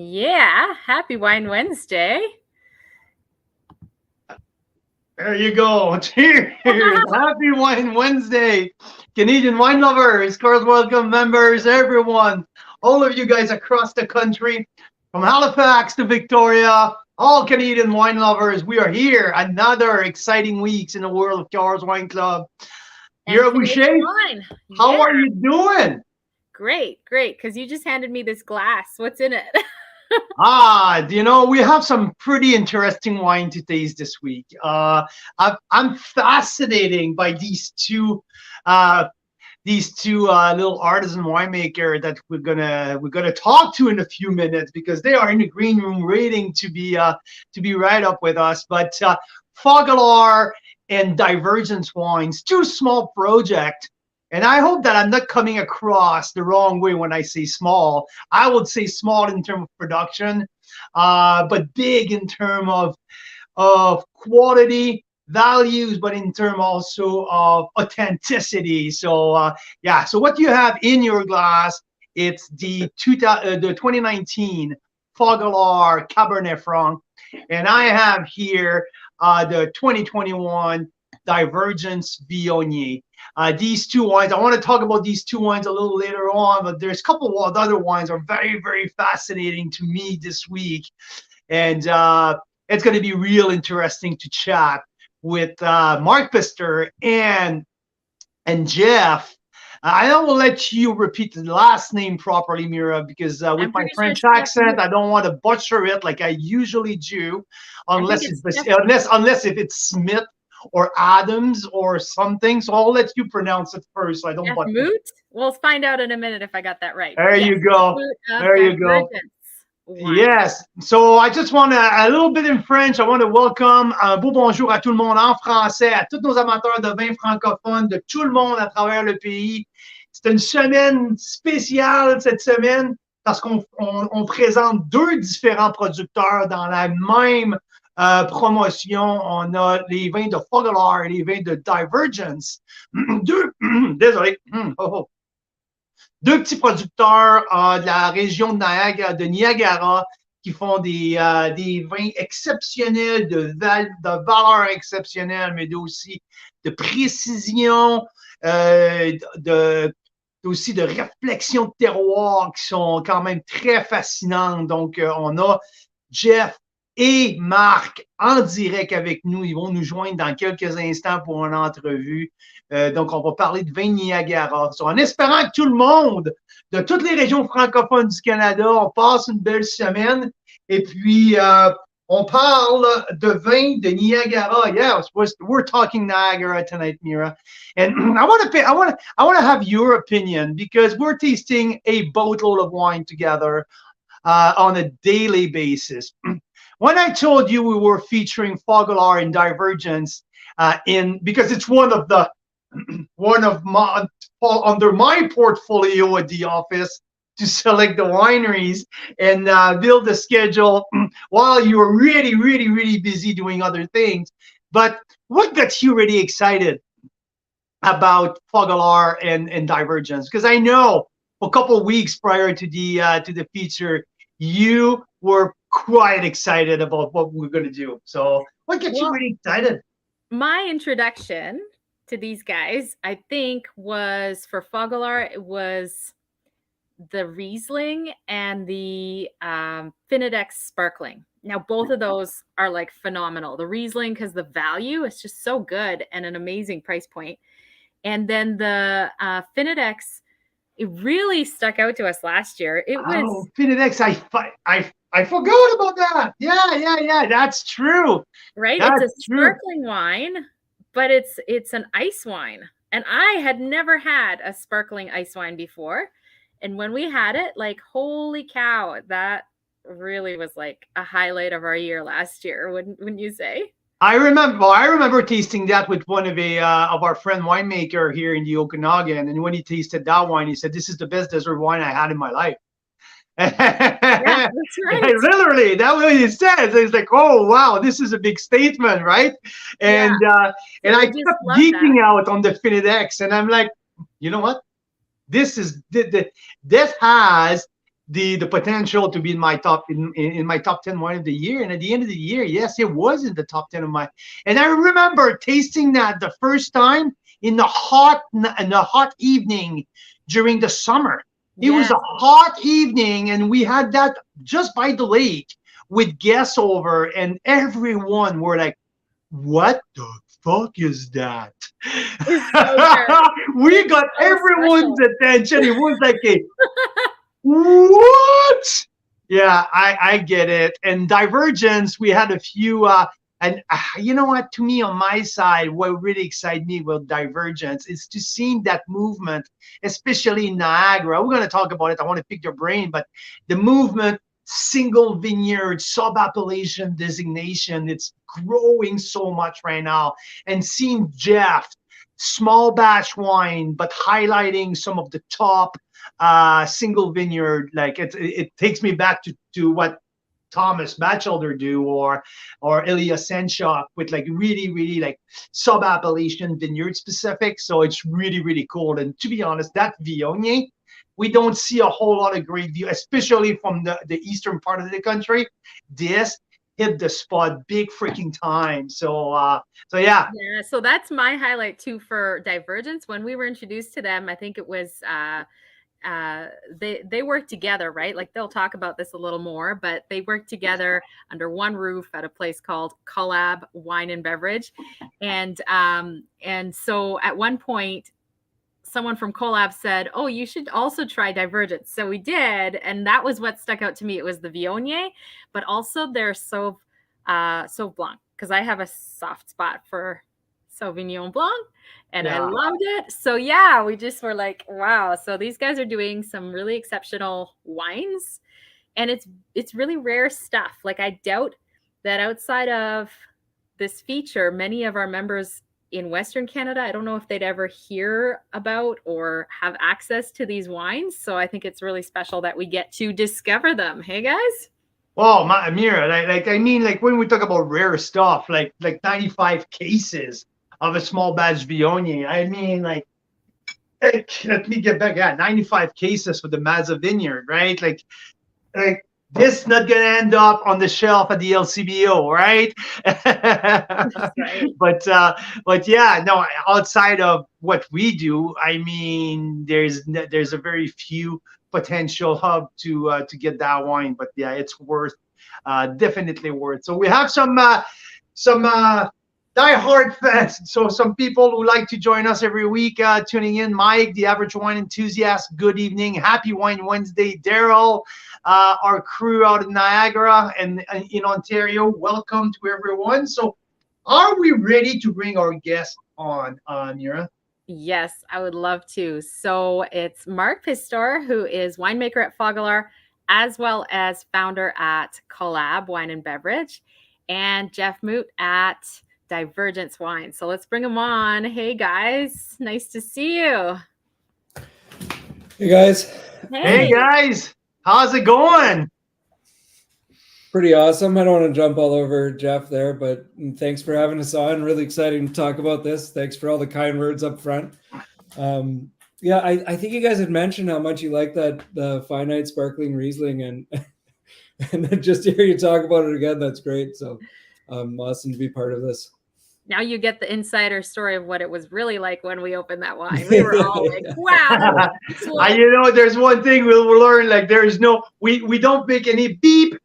Yeah, happy Wine Wednesday. There you go. Cheers. Happy Wine Wednesday. Canadian wine lovers, Carl's Welcome members, everyone. All of you guys across the country, from Halifax to Victoria, all Canadian wine lovers, we are here. Another exciting weeks in the world of Carl's Wine Club. Mira Boucher, wine. how are you doing? Great, because you just handed me this glass. What's in it? We have some pretty interesting wine to taste this week. I'm fascinating by these two little artisan winemaker that we're gonna talk to in a few minutes, because they are in the green room waiting to be right up with us. But Fogolar and Divergence wines, two small projects. And I hope that I'm not coming across the wrong way when I say small. I would say small in terms of production, but big in terms of quality, values, but in terms also of authenticity. So so what you have in your glass, it's the 2019 Fogolar Cabernet Franc, and I have here the 2021 Divergence Viognier. These two wines, I want to talk about these two wines a little later on, but there's a couple of other wines are very, very fascinating to me this week. And it's going to be real interesting to chat with Mark Pistor and Jeff. I will let you repeat the last name properly, Mira, because with my French accent, I don't want to butcher it like I usually do, unless if it's Smith or Adams or something. So I'll let you pronounce it first. So I don't butcher. Moote? We'll find out in a minute if I got that right. There you go. There you go. Yes. So I just want a little bit in French. I want to welcome un beau bonjour à tout le monde en français, à tous nos amateurs de vin francophones de tout le monde à travers le pays. C'est une semaine spéciale cette semaine parce qu'on présente deux différents producteurs dans la même promotion. On a les vins de Fogolar et les vins de Divergence. Deux petits producteurs de la région de Niagara qui font des vins exceptionnels, de valeur exceptionnelle, mais aussi de précision, aussi de réflexion de terroir qui sont quand même très fascinantes. Donc, on a Jeff et Marc en direct avec nous. Ils vont nous joindre dans quelques instants pour une entrevue. Donc, on va parler de vin Niagara. En espérant que tout le monde de toutes les régions francophones du Canada, on passe une belle semaine. Et puis, on parle de vin de Niagara. Yes, we're talking Niagara tonight, Mira. And I want to have your opinion, because we're tasting a boatload of wine together on a daily basis. When I told you we were featuring Fogolar and Divergence because it's one of my under my portfolio at the office to select the wineries and build a schedule while you were really, really, really busy doing other things. But what got you really excited about Fogolar and Divergence? Because I know a couple of weeks prior to the feature, you were quite excited about what we're going to do. So what gets you really excited? My introduction to these guys, I think, was for Fogolar. It was the Riesling and the Finedex Sparkling. Now, both of those are like phenomenal. The Riesling, because the value is just so good and an amazing price point. And then the Finedex, it really stuck out to us last year. It was Finedex. I forgot about that. Yeah. That's true. Right? It's a sparkling wine, but it's an ice wine. And I had never had a sparkling ice wine before. And when we had it, like, holy cow, that really was like a highlight of our year last year, wouldn't you say? I remember tasting that with one of our friend winemaker here in the Okanagan. And when he tasted that wine, he said, "This is the best desert wine I had in my life." Yeah, that's right. Literally, that's what he says. It's like, oh wow, this is a big statement, right? And I kept geeking out on the Finedex, and I'm like, you know what? This has the potential to be in my top 10 wine of the year. And at the end of the year, yes, it was in the top 10 of my. And I remember tasting that the first time in the hot evening during the summer. It was Yes. a hot evening, and we had that just by the lake with guests over, and everyone were like, "What the fuck is that?" It's so good. We got So everyone's special. attention. It was like a what? Yeah, I get it. And Divergence, we had a few. And you know what? To me, on my side, what really excited me with Divergence is to see that movement, especially in Niagara. We're going to talk about it. I want to pick your brain, but the movement, single vineyard, sub-appellation designation, it's growing so much right now. And seeing Jeff, small batch wine, but highlighting some of the top single vineyard, like it takes me back to what Thomas Batchelder do, or Ilya Senchuk, with like really like sub-appellation vineyard specific. So it's really cool. And to be honest, that Viognier, we don't see a whole lot of great view, especially from the eastern part of the country. This hit the spot big freaking time. So yeah. Yeah, so that's my highlight too for Divergence. When we were introduced to them, I think it was they work together, right? Like they'll talk about this a little more, but they work together under one roof at a place called Collab Wine and Beverage. And so at one point someone from Collab said, "Oh, you should also try Divergence." So we did, and that was what stuck out to me. It was the Viognier, but also their Sauve Blanc, because I have a soft spot for Sauvignon Blanc, and I loved it. So yeah, we just were like, wow. So these guys are doing some really exceptional wines, and it's really rare stuff. Like I doubt that outside of this feature, many of our members in Western Canada, I don't know if they'd ever hear about or have access to these wines. So I think it's really special that we get to discover them. Hey guys. Oh, Mira, I mean, like when we talk about rare stuff, like 95 cases of a small batch Viognier. I mean, like let me get back. Yeah, 95 cases for the Mazza Vineyard, right? Like this not gonna end up on the shelf at the LCBO, right? Right. But yeah, no. Outside of what we do, I mean, there's a very few potential hub to get that wine. But yeah, it's worth, definitely worth. So we have some diehard fans. So some people who like to join us every week, tuning in. Mike, the average wine enthusiast. Good evening. Happy Wine Wednesday, Daryl. Our crew out in Niagara and in Ontario. Welcome to everyone. So are we ready to bring our guest on, Mira? Yes, I would love to. So it's Mark Pistor, who is winemaker at Fogolar, as well as founder at Collab Wine and Beverage, and Jeff Moote at Divergence Wine. So let's bring them on. Hey guys, nice to see you. Hey guys. Hey guys, how's it going? Pretty awesome. I don't want to jump all over Jeff there, but thanks for having us on. Really exciting to talk about this. Thanks for all the kind words up front. Yeah, I think you guys had mentioned how much you like the finite sparkling Riesling, and then just to hear you talk about it again, that's great. So awesome to be part of this. Now you get the insider story of what it was really like when we opened that wine. We were all like, wow. You know, there's one thing we'll learn, like there is no, we don't make any beep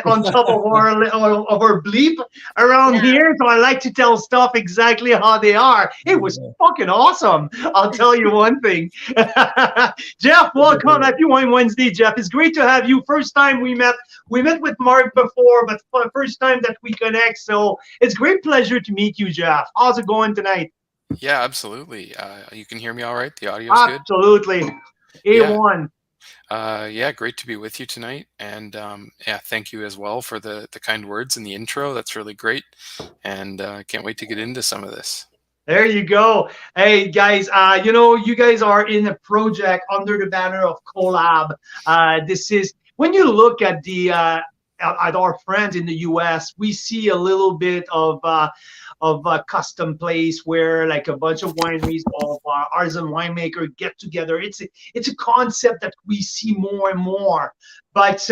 on top of our bleep around here. So I like to tell stuff exactly how they are. It was fucking awesome. I'll tell you one thing. Jeff, welcome. Happy Wine Wednesday, Jeff. It's great to have you. First time we met with Mark before, but for the first time that we connect. So it's great pleasure to meet you, Jeff. How's it going tonight? Yeah, absolutely. You can hear me all right? The audio's good? Absolutely. A1. Yeah, great to be with you tonight. And yeah, thank you as well for the kind words in the intro. That's really great. And can't wait to get into some of this. There you go. Hey, guys, you know, you guys are in a project under the banner of Collab. This is, when you look at the at our friends in the U.S., we see a little bit of a custom place where like a bunch of wineries of artisan winemaker get together. It's a concept that we see more and more, but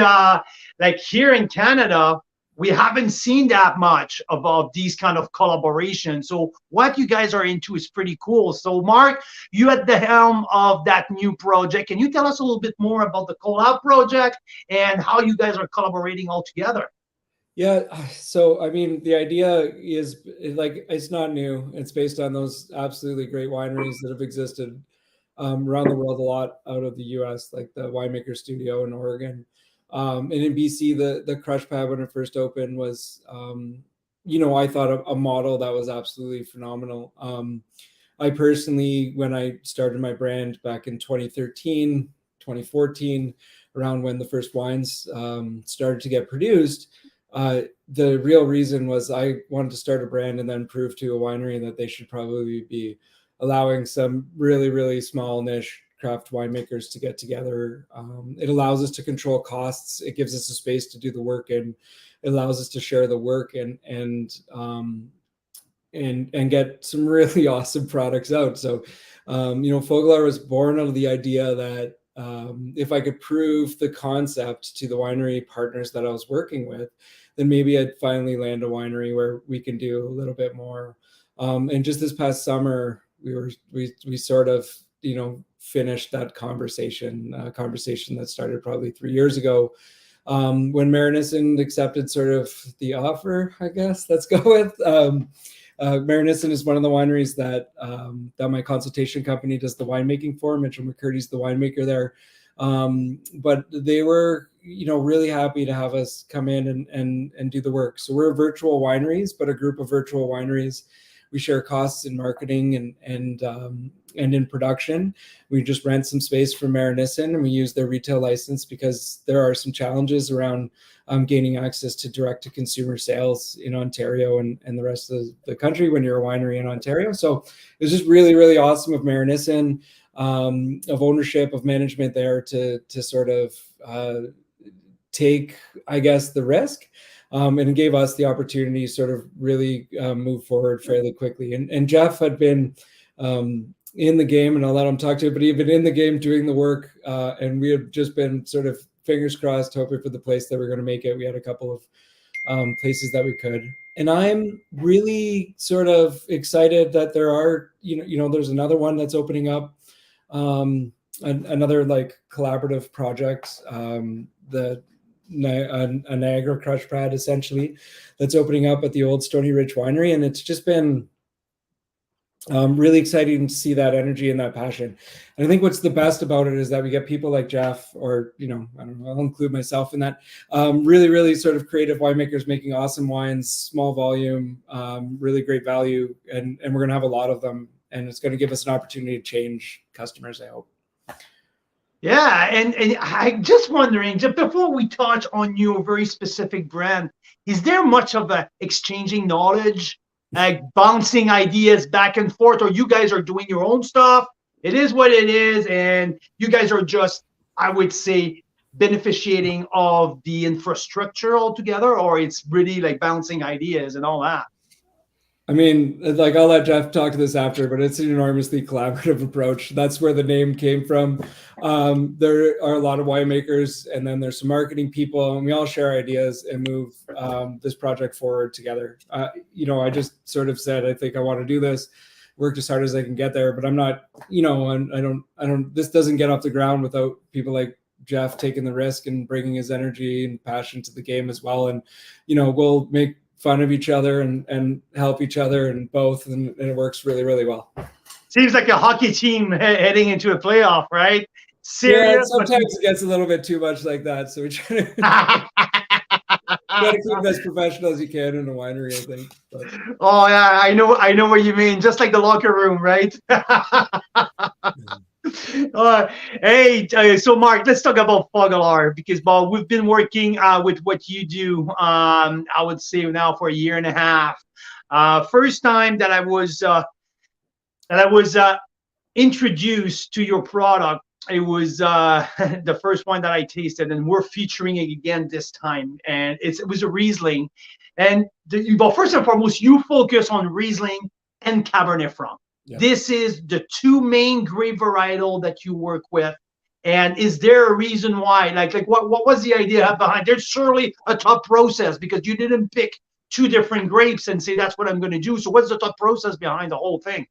like here in Canada, we haven't seen that much of these kind of collaborations. So what you guys are into is pretty cool. So Mark, you at the helm of that new project. Can you tell us a little bit more about the Collab project and how you guys are collaborating all together? Yeah, so I mean, the idea is like it's not new. It's based on those absolutely great wineries that have existed around the world, a lot out of the U.S., like the Winemaker Studio in Oregon. And in BC, the crush pad when it first opened was, I thought a model that was absolutely phenomenal. I personally, when I started my brand back in 2013, 2014, around when the first wines started to get produced, the real reason was I wanted to start a brand and then prove to a winery that they should probably be allowing some really, really small niche craft winemakers to get together. It allows us to control costs. It gives us a space to do the work, and it allows us to share the work and get some really awesome products out. So, Fogolar was born out of the idea that if I could prove the concept to the winery partners that I was working with, then maybe I'd finally land a winery where we can do a little bit more. And just this past summer, we sort of, finished that conversation that started probably 3 years ago, when Mira accepted sort of the offer, I guess. Let's go with. Mira is one of the wineries that my consultation company does the winemaking for. Mitchell McCurdy's the winemaker there. But they were, really happy to have us come in and do the work. So we're virtual wineries, but a group of virtual wineries. We share costs in marketing and in production. We just rent some space from Mira and we use their retail license because there are some challenges around gaining access to direct-to-consumer sales in Ontario and the rest of the country when you're a winery in Ontario. So it was just really, really awesome of Mira of ownership, of management there to sort of take, I guess, the risk. And it gave us the opportunity to sort of really move forward fairly quickly. And Jeff had been in the game, and I'll let him talk to it, but he'd been in the game doing the work. And we had just been sort of fingers crossed, hoping for the place that we're going to make it. We had a couple of places that we could. And I'm really sort of excited that there are, there's another one that's opening up, another like collaborative project, a Niagara crush pad essentially that's opening up at the old Stony Ridge Winery, and it's just been really exciting to see that energy and that passion. And I think what's the best about it is that we get people like Jeff, or I don't know, I'll include myself in that, really, really sort of creative winemakers making awesome wines, small volume, really great value, and we're going to have a lot of them, and it's going to give us an opportunity to change customers, I hope. Yeah, and I'm just wondering, just before we touch on your very specific brand, is there much of a exchanging knowledge, like bouncing ideas back and forth, or you guys are doing your own stuff? It is what it is, and you guys are just, I would say, beneficiating of the infrastructure altogether, or it's really like bouncing ideas and all that? I mean, like, I'll let Jeff talk to this after, but it's an enormously collaborative approach. That's where the name came from. There are a lot of winemakers, and then there's some marketing people, and we all share ideas and move this project forward together. I just sort of said, I think I want to do this, worked as hard as I can get there, but I'm not, I don't, this doesn't get off the ground without people like Jeff taking the risk and bringing his energy and passion to the game as well. And, we'll make fun of each other and help each other and both, and it works really, really well. Seems like a hockey team heading into a playoff, right? Serious, yeah, sometimes it gets a little bit too much like that, so we try to, try to keep as professional as you can in a winery, I think. But. Oh yeah, I know what you mean. Just like the locker room, right? Hey, so Mark, let's talk about Fogolar, because we've been working with what you do, I would say now for 1.5 years. First time that I was introduced to your product it was the first wine that I tasted, and we're featuring it again this time. And it was a Riesling. And well, first and foremost, you focus on Riesling and Cabernet Franc. Yep. This is the two main grape varietal that you work with. And is there a reason why? Like what was the idea behind? There's surely a thought process, because you didn't pick two different grapes and say that's what I'm going to do. So what's the thought process behind the whole thing?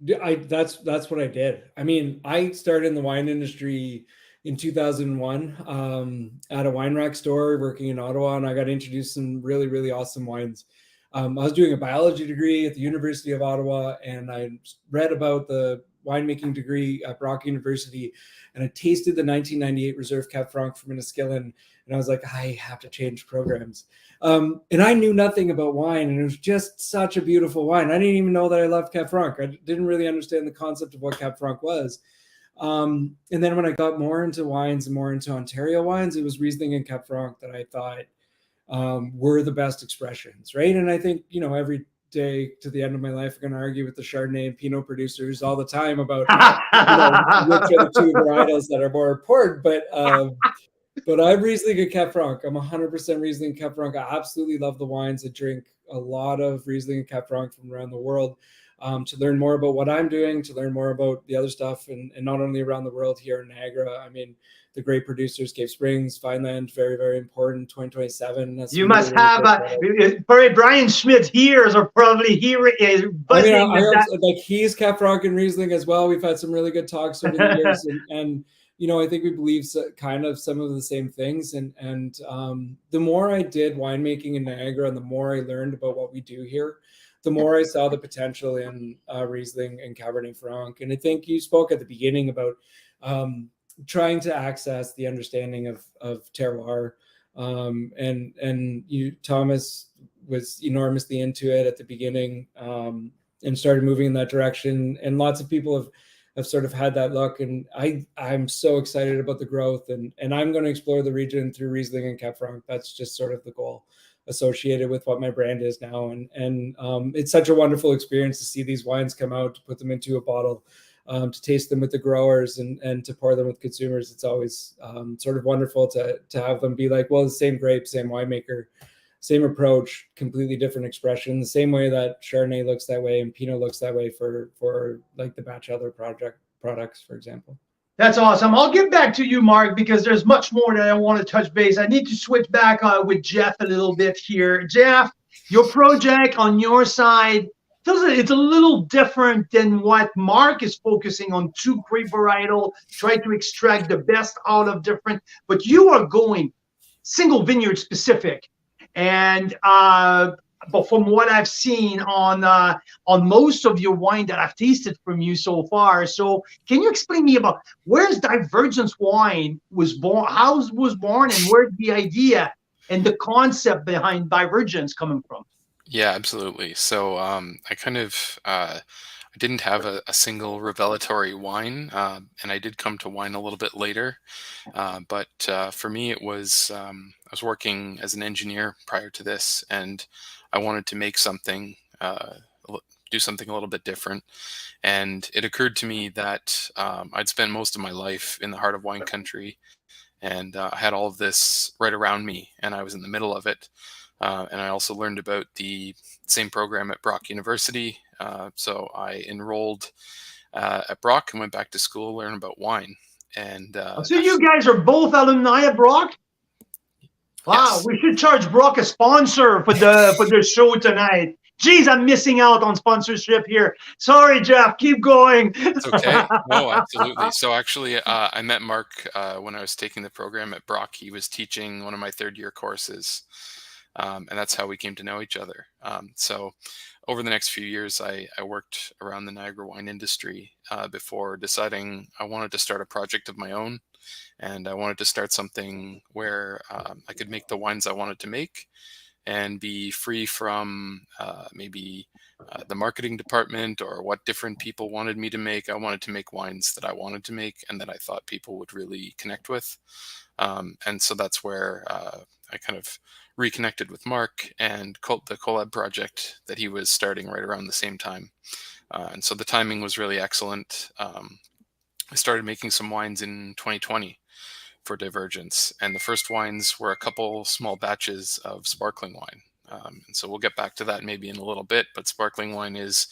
That's what I did. I mean, I started in the wine industry in 2001 at a wine rack store working in Ottawa, and I got introduced to some really, really awesome wines. I was doing a biology degree at the University of Ottawa, and I read about the winemaking degree at Brock University, and I tasted the 1998 Reserve Cab Franc from Enniskillen, and I was like, I have to change programs. And I knew nothing about wine, and it was just such a beautiful wine. I didn't even know that I loved Cab Franc. I didn't really understand the concept of what Cab Franc was. And then when I got more into wines and more into Ontario wines, it was Riesling and Cab Franc that I thought were the best expressions, right? And I think, every day to the end of my life, I'm going to argue with the Chardonnay and Pinot producers all the time about which are the two varietals that are more important. But I'm Riesling and Cab Franc. I'm 100% Riesling and Cab Franc. I absolutely love the wines. I drink a lot of Riesling and Cab Franc from around the world to learn more about what I'm doing, to learn more about the other stuff, and not only around the world here in Niagara. I mean, the great producers, Cave Springs, Vineland, very, very important. 2027. You must have Brian Schmidt's ears are probably hearing buzzing. I mean, like he's Cab Franc and Riesling as well. We've had some really good talks over the years, and I think we believe kind of some of the same things. And the more I did winemaking in Niagara, and the more I learned about what we do here, the more I saw the potential in Riesling and Cabernet Franc. And I think you spoke at the beginning about trying to access the understanding of terroir. And Thomas was enormously into it at the beginning and started moving in that direction. And lots of people have sort of had that look. And I'm so excited about the growth. And I'm going to explore the region through Riesling and Cab Franc. That's just sort of the goal associated with what my brand is now. And it's such a wonderful experience to see these wines come out, to put them into a bottle, to taste them with the growers and to pour them with consumers. It's always sort of wonderful to have them be like, well, the same grape, same winemaker, same approach, completely different expression, the same way that Chardonnay looks that way and Pinot looks that way for like the Batchelor products, for example. That's awesome. I'll get back to you, Mark, because there's much more that I want to touch base. I need to switch back with Jeff a little bit here. Jeff, your project on your side, it's a little different than what Mark is focusing on, two grape varietal, try to extract the best out of different, but you are going single vineyard specific. And but from what I've seen on most of your wine that I've tasted from you so far, so can you explain me about where's Divergence wine was born, how it was born, and where the idea and the concept behind Divergence coming from? Yeah, absolutely. So I kind of I didn't have a single revelatory wine, and I did come to wine a little bit later. But for me, it was I was working as an engineer prior to this, and I wanted to make something, do something a little bit different. And it occurred to me that I'd spent most of my life in the heart of wine country, and I had all of this right around me, and I was in the middle of it. And I also learned about the same program at Brock University. So I enrolled at Brock and went back to school to learn about wine. And so you guys are both alumni at Brock? Wow, yes. We should charge Brock a sponsor for the show tonight. Geez, I'm missing out on sponsorship here. Sorry, Jeff, keep going. It's okay. No, absolutely. So actually, I met Mark when I was taking the program at Brock. He was teaching one of my third-year courses. And that's how we came to know each other. So over the next few years, I worked around the Niagara wine industry before deciding I wanted to start a project of my own. And I wanted to start something where I could make the wines I wanted to make and be free from maybe the marketing department or what different people wanted me to make. I wanted to make wines that I wanted to make and that I thought people would really connect with. And so that's where I kind of reconnected with Mark and the Collab project that he was starting right around the same time. And so the timing was really excellent. I started making some wines in 2020 for Divergence, and the first wines were a couple small batches of sparkling wine. And so we'll get back to that maybe in a little bit, but sparkling wine is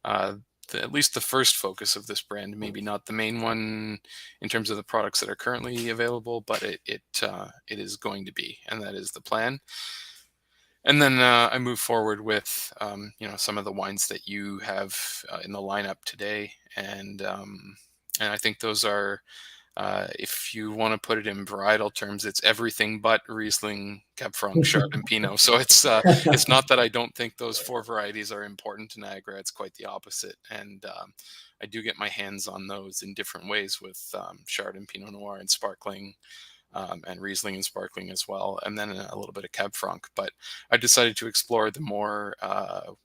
at least the first focus of this brand, maybe not the main one in terms of the products that are currently available, but it is going to be, and that is the plan. And then I move forward with some of the wines that you have in the lineup today, and I think those are, if you want to put it in varietal terms, it's everything but Riesling, Cab Franc, Chard, and Pinot. So it's not that I don't think those 4 varieties are important to Niagara. It's quite the opposite. And I do get my hands on those in different ways with Chard and Pinot Noir and sparkling, and Riesling and sparkling as well, and then a little bit of Cab Franc. But I decided to explore the more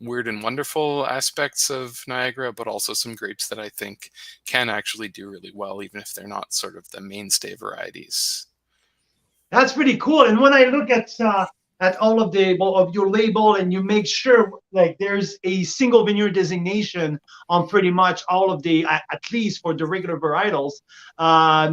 weird and wonderful aspects of Niagara, but also some grapes that I think can actually do really well, even if they're not sort of the mainstay varieties. That's pretty cool. And when I look at all of your label, and you make sure like there's a single vineyard designation on pretty much all of the, at least for the regular varietals.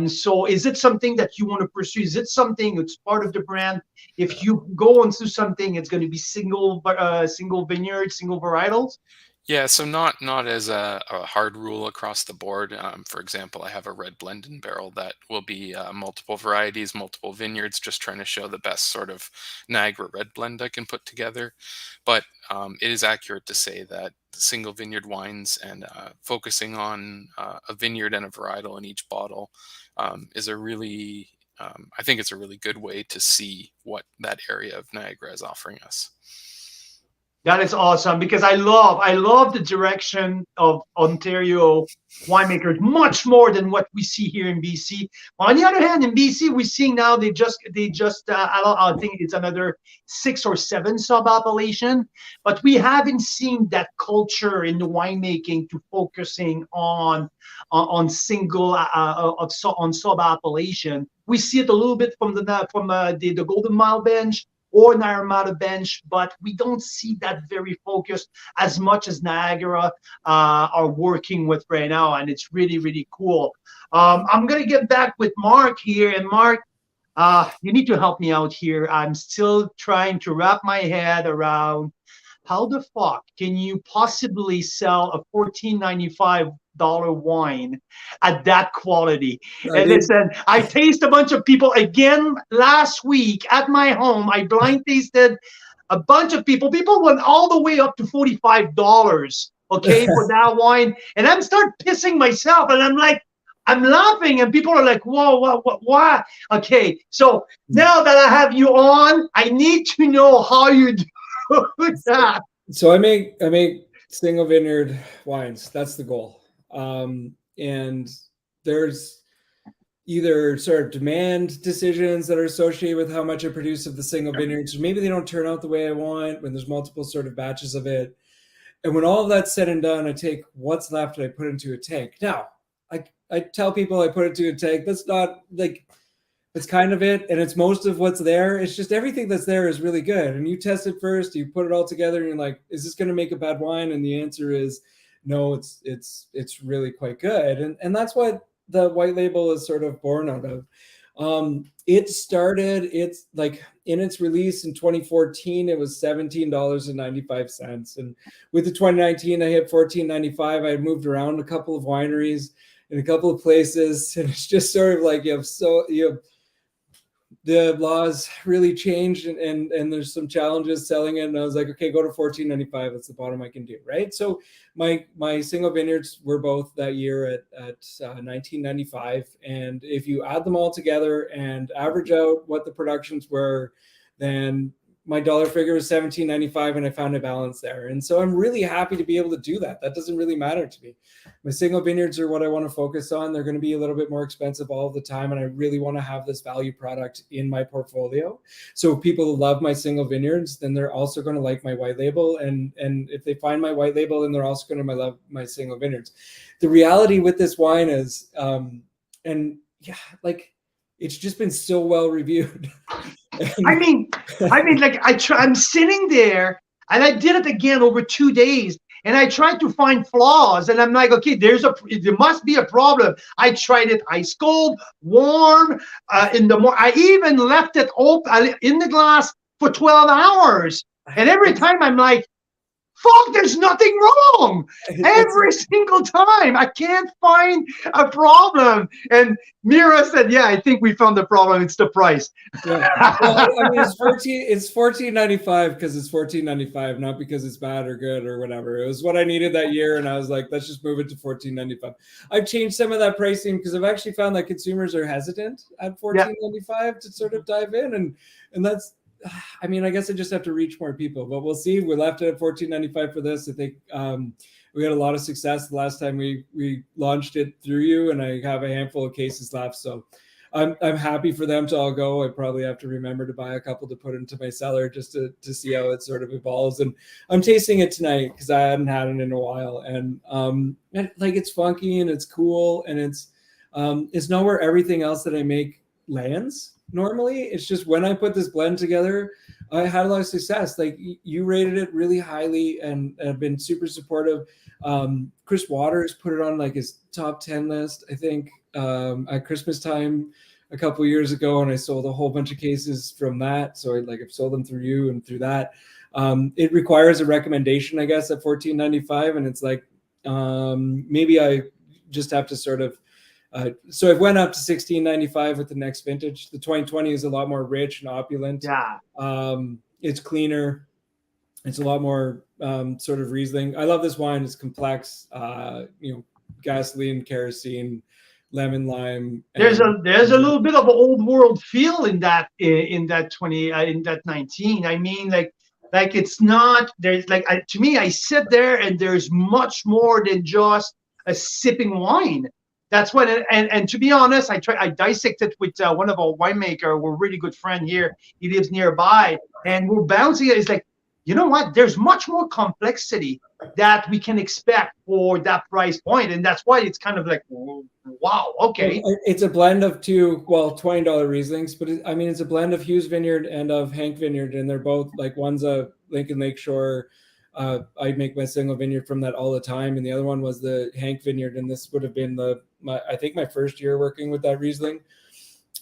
So is it something that you want to pursue? Is it something that's part of the brand? If you go into something, it's going to be single vineyard, single varietals? Yeah, so not as a hard rule across the board. For example, I have a red blend and barrel that will be multiple varieties, multiple vineyards, just trying to show the best sort of Niagara red blend I can put together. But it is accurate to say that single vineyard wines and focusing on a vineyard and a varietal in each bottle is a really, I think it's a really good way to see what that area of Niagara is offering us. That is awesome, because I love the direction of Ontario winemakers much more than what we see here in BC. On the other hand, in BC, we're seeing now they just I think it's another 6 or 7 sub-appellation, but we haven't seen that culture in the winemaking to focusing on single on sub-appellation. We see it a little bit from the Golden Mile bench or Niagara bench, but we don't see that very focused as much as Niagara are working with right now, and it's really, really cool. I'm going to get back with Mark here, and Mark, you need to help me out here. I'm still trying to wrap my head around how the fuck can you possibly sell a $14.95 wine at that quality? And listen, I taste a bunch of people again last week at my home. I blind tasted a bunch of people. People went all the way up to $45, okay, for that wine. And I'm start pissing myself, and I'm like, I'm laughing, and people are like, whoa, why? Okay, so now that I have you on, I need to know how you do that. So I make single vineyard wines. That's the goal. And there's either sort of demand decisions that are associated with how much I produce of the single vineyards. Maybe they don't turn out the way I want when there's multiple sort of batches of it. And when all of that's said and done, I take what's left and I put it into a tank. Now, I tell people I put it into a tank. That's not like, it's kind of it. And it's most of what's there. It's just everything that's there is really good. And you test it first, you put it all together, and you're like, is this going to make a bad wine? And the answer is no, it's really quite good. And that's what the white label is sort of born out of. It's like in its release in 2014, it was $17.95. And with the 2019, I hit $14.95. I had moved around a couple of wineries in a couple of places. And it's just sort of like, the laws really changed, and there's some challenges selling it. And I was like, okay, go to $14.95. That's the bottom I can do, right? So my single vineyards were both that year at $19.95. And if you add them all together and average out what the productions were, then my dollar figure was $17.95, and I found a balance there. And so I'm really happy to be able to do that. That doesn't really matter to me. My single vineyards are what I want to focus on. They're going to be a little bit more expensive all the time, and I really want to have this value product in my portfolio. So if people love my single vineyards, then they're also going to like my white label. And if they find my white label, then they're also going to love my single vineyards. The reality with this wine is, it's just been so well reviewed. I mean, like I'm sitting there, and I did it again over 2 days, And I tried to find flaws, and I'm like, okay, there must be a problem. I tried it ice cold, warm, in the I even left it open in the glass for 12 hours. And every time I'm like, fuck, there's nothing wrong. Every single time. I can't find a problem. And Mira said, yeah, I think we found the problem. It's the price. Yeah. Well, I mean, it's $14.95 because it's $14.95, not because it's bad or good or whatever. It was what I needed that year, and I was like, let's just move it to $14.95. I've changed some of that pricing because I've actually found that consumers are hesitant at $14.95 to sort of dive in, and that's, I mean, I guess I just have to reach more people, but we'll see. We left it at $14.95 for this. I think we had a lot of success the last time we launched it through you, and I have a handful of cases left. So I'm happy for them to all go. I probably have to remember to buy a couple to put into my cellar just to see how it sort of evolves. And I'm tasting it tonight because I hadn't had it in a while, and like it's funky and it's cool, and it's not where everything else that I make lands. Normally, it's just when I put this blend together, I had a lot of success. Like you rated it really highly and have been super supportive. Chris Waters put it on like his top 10 list, I think, at Christmas time a couple of years ago, and I sold a whole bunch of cases from that. So I've sold them through you and through that. It requires a recommendation, I guess, at $14.95, and it's like maybe I just have to sort of. So it went up to $16.95 with the next vintage. The 2020 is a lot more rich and opulent. Yeah. It's cleaner. It's a lot more sort of Riesling. I love this wine. It's complex. Gasoline, kerosene, lemon, lime. There's a little bit of an old world feel in that 19. I mean, like it's not, there's like, to me, I sit there and there's much more than just a sipping wine. That's what, and to be honest, I dissected with one of our winemaker. We're a really good friend here. He lives nearby, and we're bouncing it. It's like, you know what? There's much more complexity that we can expect for that price point, and that's why it's kind of like, wow, okay. It's a blend of two, $20 Rieslings, but it's a blend of Hughes Vineyard and of Hank Vineyard, and they're both like, one's a Lincoln Lakeshore. I make my single vineyard from that all the time, and the other one was the Hank Vineyard, and this would have been I think my first year working with that Riesling,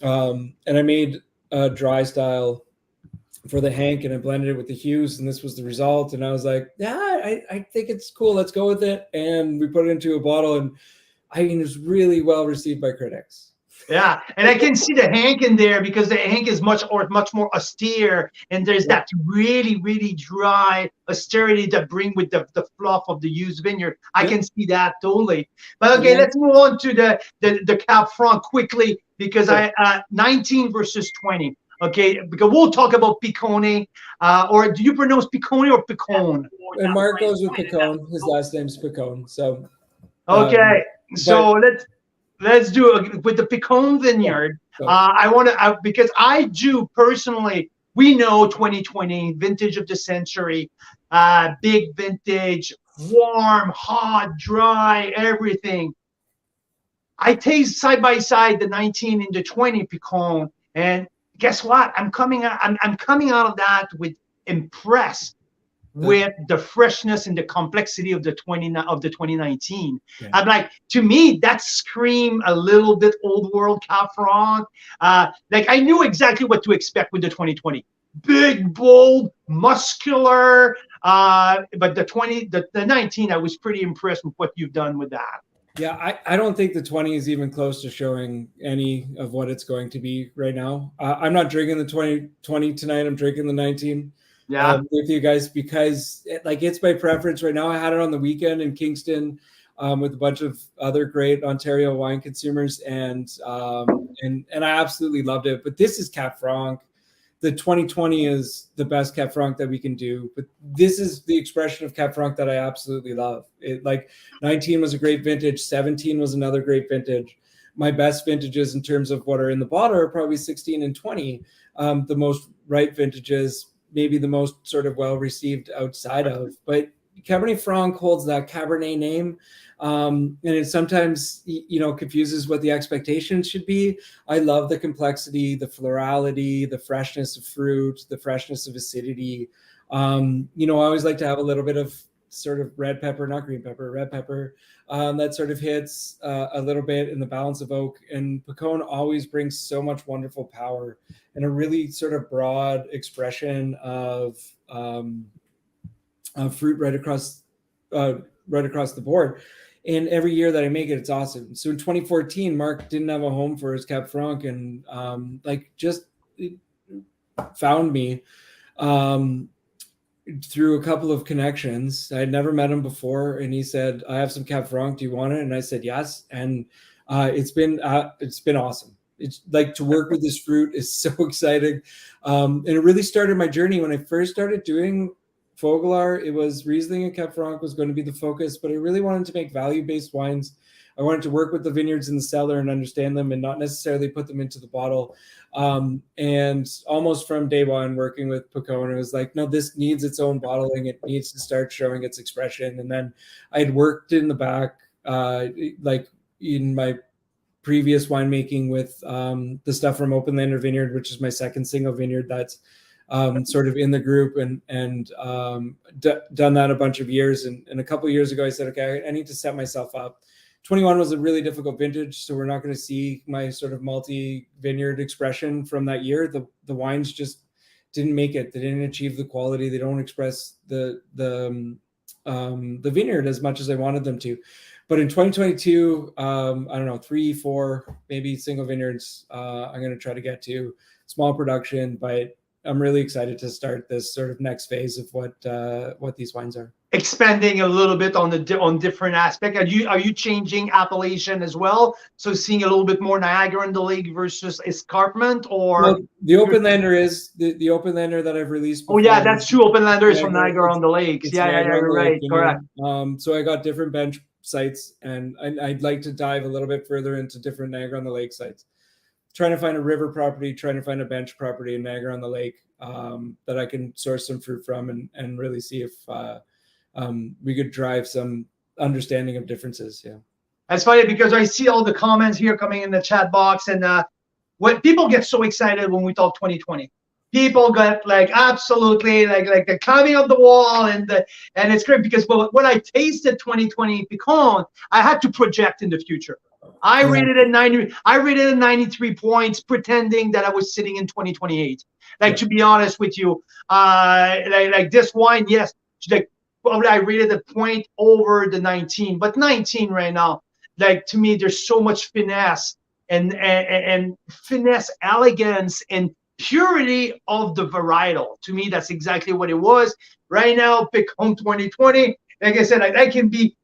and I made a dry style for the Hank, and I blended it with the Hughes, and this was the result. And I was like, yeah, I think it's cool. Let's go with it. And we put it into a bottle, and I mean, it was really well received by critics. Yeah, and I can see the Hank in there because the Hank is much more austere, and there's that really, really dry austerity that bring with the fluff of the Hughes Vineyard. I can see that totally. But okay, let's move on to the Cab Franc quickly because 19 versus 20. Okay, because we'll talk about Piccone, or do you pronounce Piccone or Piccone? And Mark goes with Piccone. His last name's Piccone. So okay, let's do it with the Piccone Vineyard. I want to, because I do personally, we know 2020, vintage of the century, big vintage, warm, hot, dry, everything. I taste side by side the 19 and the 20 Piccone, and guess what? I'm coming out of that with impressed with the freshness and the complexity of the 2019. Yeah. I'm like, to me, that screamed a little bit old world Cab Franc. Like I knew exactly what to expect with the 2020. Big, bold, muscular. But the 19, I was pretty impressed with what you've done with that. Yeah, I don't think the 20 is even close to showing any of what it's going to be right now. I'm not drinking the 2020 tonight. I'm drinking the 19. Yeah, with you guys because it's my preference right now. I had it on the weekend in Kingston with a bunch of other great Ontario wine consumers, and I absolutely loved it. But this is Cab Franc. The 2020 is the best Cab Franc that we can do, but this is the expression of Cab Franc that I absolutely love. 19 was a great vintage, 17 was another great vintage. My best vintages in terms of what are in the bottle are probably 16 and 20. The most ripe vintages, maybe the most sort of well-received outside of, but Cabernet Franc holds that Cabernet name. And it sometimes, confuses what the expectations should be. I love the complexity, the florality, the freshness of fruit, the freshness of acidity. I always like to have a little bit of sort of red pepper, not green pepper, red pepper, that sort of hits a little bit in the balance of oak. And Picon always brings so much wonderful power and a really sort of broad expression of fruit right across the board. And every year that I make it, it's awesome. So in 2014, Mark didn't have a home for his Cab Franc, and just found me through a couple of connections. I had never met him before, and he said, "I have some Cab Franc. Do you want it?" And I said yes. And it's been awesome. It's like, to work with this fruit is so exciting, and it really started my journey when I first started doing Fogolar. It was Riesling and Cab Franc was going to be the focus, but I really wanted to make value-based wines. I wanted to work with the vineyards in the cellar and understand them, and not necessarily put them into the bottle. And almost from day one, working with Picon, it was like, no, this needs its own bottling. It needs to start showing its expression. And then I had worked in the back, like in my previous winemaking with the stuff from Openlander Vineyard, which is my second single vineyard that's sort of in the group, and done that a bunch of years. And a couple of years ago, I said, okay, I need to set myself up. 21 was a really difficult vintage, so we're not going to see my sort of multi-vineyard expression from that year. The wines just didn't make it. They didn't achieve the quality. They don't express the vineyard as much as I wanted them to. But in 2022, I don't know, 3, 4, maybe single vineyards. I'm going to try to get to small production, but I'm really excited to start this sort of next phase of what these wines are. Expanding a little bit on different aspects. Are you changing appellation as well? So seeing a little bit more Niagara on the Lake versus escarpment, or well, the Openlander is the Openlander that I've released before. Oh yeah, that's true. Openlander is from Niagara on the Lakes. Yeah, right, correct. So I got different bench sites, and I'd like to dive a little bit further into different Niagara on the Lake sites. Trying to find a river property, trying to find a bench property in Niagara on the Lake that I can source some fruit from, and really see if we could drive some understanding of differences. Yeah. That's funny because I see all the comments here coming in the chat box, and when people get so excited when we talk 2020, people get like absolutely like the climbing up the wall, and it's great because when I tasted 2020 Picon, I had to project in the future. I rated it 90. I rated it 93 points, pretending that I was sitting in 2028. Like, to be honest with you, like this wine, yes, like probably I rated a point over the 19, but 19 right now, like to me, there's so much finesse and finesse, elegance, and purity of the varietal. To me, that's exactly what it was. Right now, Picon 2020, like I said, it can be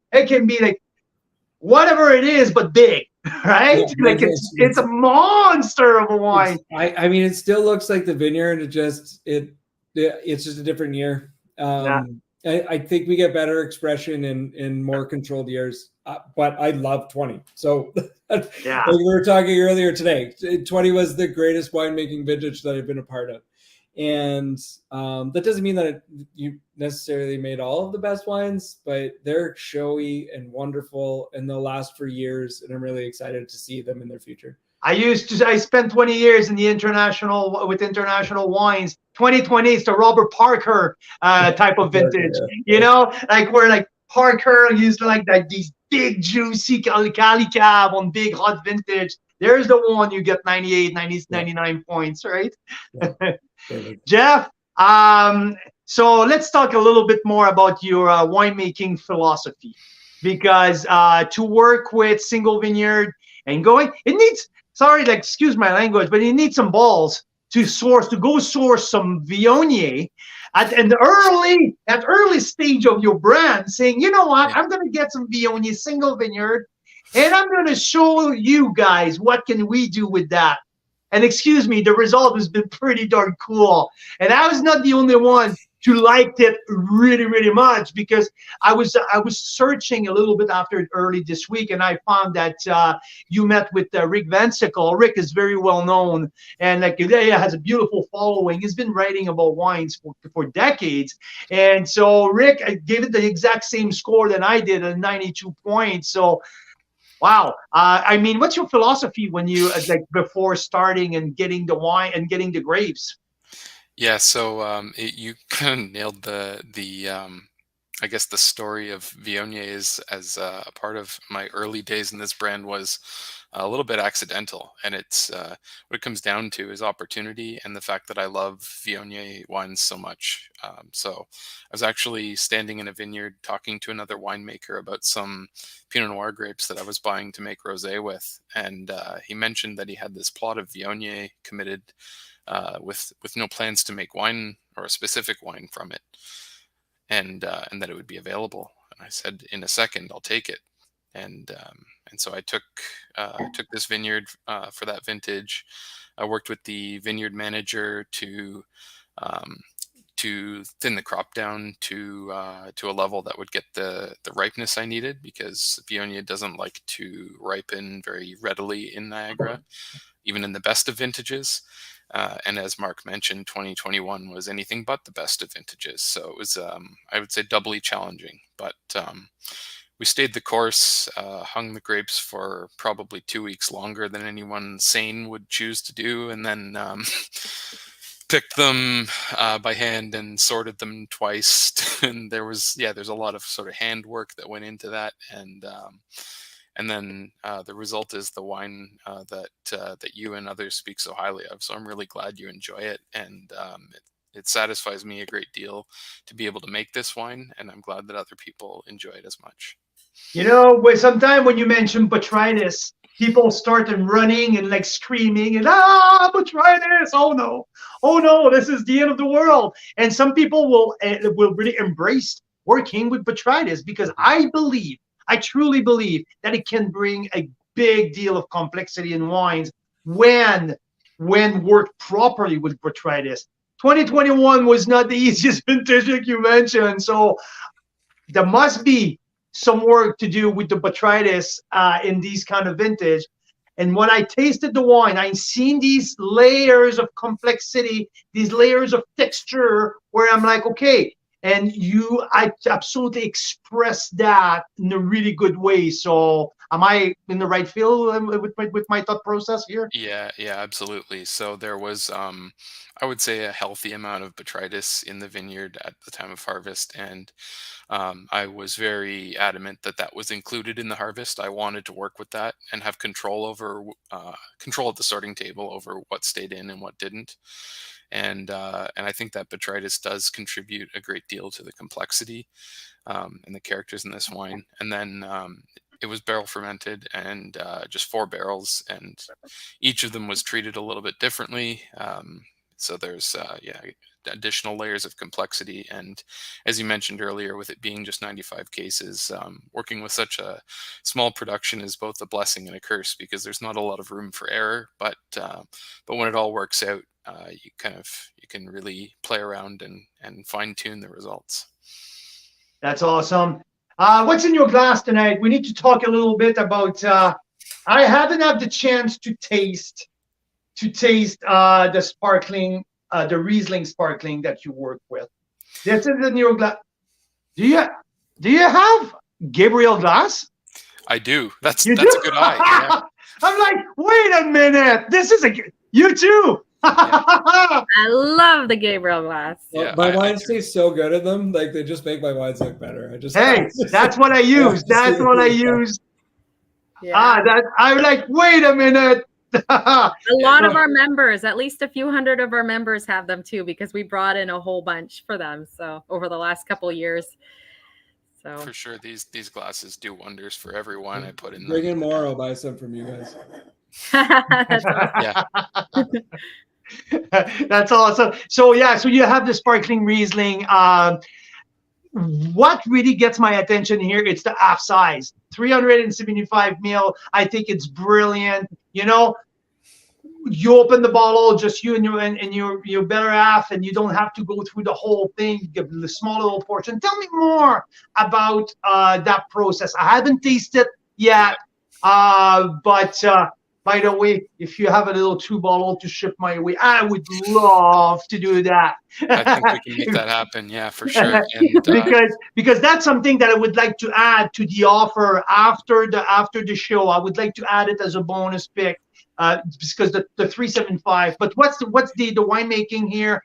like whatever it is, but big, right? Yeah, like it's a monster of a wine. I mean, it still looks like the vineyard. It's just a different year. I think we get better expression in more controlled years, but I love 20. So like we were talking earlier today, 20 was the greatest winemaking vintage that I've been a part of. And that doesn't mean that you necessarily made all of the best wines, but they're showy and wonderful, and they'll last for years. And I'm really excited to see them in their future. I spent 20 years in the international wines. 2020 is the Robert Parker type of vintage, you know, like where like Parker used to like these big juicy Cali Cab on big hot vintage. There's the one you get 98, 90, 99 points, right? Jeff, so let's talk a little bit more about your winemaking philosophy, because to work with single vineyard and going, it needs, sorry, like, excuse my language, but you need some balls to go source some Viognier at early stage of your brand, saying, you know what, I'm going to get some Viognier single vineyard, and I'm going to show you guys what can we do with that. And excuse me, the result has been pretty darn cool. And I was not the only one who liked it really, really much, because I was searching a little bit after it early this week, and I found that you met with Rick Van Sickle. Rick is very well known, and like has a beautiful following. He's been writing about wines for decades. And so Rick gave it the exact same score that I did at 92 points. So wow. I mean, what's your philosophy when you like before starting and getting the wine and getting the grapes? Yeah, so you kind of nailed the I guess the story of Viognier is as a part of my early days in this brand was a little bit accidental, and it's what it comes down to is opportunity and the fact that I love Viognier wines so much. So I was actually standing in a vineyard talking to another winemaker about some Pinot Noir grapes that I was buying to make rosé with, and he mentioned that he had this plot of Viognier committed with no plans to make wine or a specific wine from it, and that it would be available. And I said, in a second, I'll take it. And so I took this vineyard for that vintage. I worked with the vineyard manager to thin the crop down to a level that would get the ripeness I needed, because Viognier doesn't like to ripen very readily in Niagara, even in the best of vintages. And as Mark mentioned, 2021 was anything but the best of vintages. So it was, I would say, doubly challenging. But we stayed the course, hung the grapes for probably 2 weeks longer than anyone sane would choose to do, and then picked them by hand and sorted them twice. And there's a lot of sort of handwork that went into that. And then the result is the wine that you and others speak so highly of. So I'm really glad you enjoy it, and it satisfies me a great deal to be able to make this wine, and I'm glad that other people enjoy it as much. You know, sometimes when you mention botrytis, people start running and like screaming and botrytis! Oh no, this is the end of the world. And some people will really embrace working with botrytis, because I truly believe that it can bring a big deal of complexity in wines when worked properly with botrytis. 2021 was not the easiest vintage, like you mentioned, so there must be some work to do with the botrytis in these kind of vintage. And when I tasted the wine, I seen these layers of complexity, these layers of texture, where I'm like, okay. And I absolutely expressed that in a really good way. So am I in the right field with my thought process here? Yeah, absolutely. So there was, I would say, a healthy amount of botrytis in the vineyard at the time of harvest, and I was very adamant that that was included in the harvest. I wanted to work with that and have control over control at the sorting table over what stayed in and what didn't. And I think that botrytis does contribute a great deal to the complexity and the characters in this wine. And then it was barrel fermented, and just 4 barrels, and each of them was treated a little bit differently. So there's additional layers of complexity. And as you mentioned earlier, with it being just 95 cases, working with such a small production is both a blessing and a curse, because there's not a lot of room for error. But when it all works out, you can really play around and fine tune the results. That's awesome. What's in your glass tonight? We need to talk a little bit about. I haven't had the chance to taste the sparkling, the Riesling sparkling that you work with. This is in your glass. Do you have Gabriel glass? I do. That's a good eye. Yeah. I'm like, wait a minute. This is you too. I love the Gabriel glass. Well, my wines taste so good in them, like they just make my wines look better. That's what I use. That's what I use. Yeah. I'm like, wait a minute. A lot of our members, at least a few hundred of our members, have them too, because we brought in a whole bunch for them. So over the last couple of years. So for sure, these glasses do wonders for every wine I put in. Bring in more. I'll buy some from you guys. That's awesome. Yeah. That's awesome. So you have the sparkling Riesling. What really gets my attention here, it's the half size, 375 ml. I think it's brilliant. You know, you open the bottle, just you and your better half, and you don't have to go through the whole thing. You give the small little portion. Tell me more about that process. I haven't tasted yet, but by the way, if you have a little 2-bottle to ship my way, I would love to do that. I think we can make that happen. Yeah, for sure. And, because that's something that I would like to add to the offer after the show. I would like to add it as a bonus pick, because the 375. But what's the winemaking here?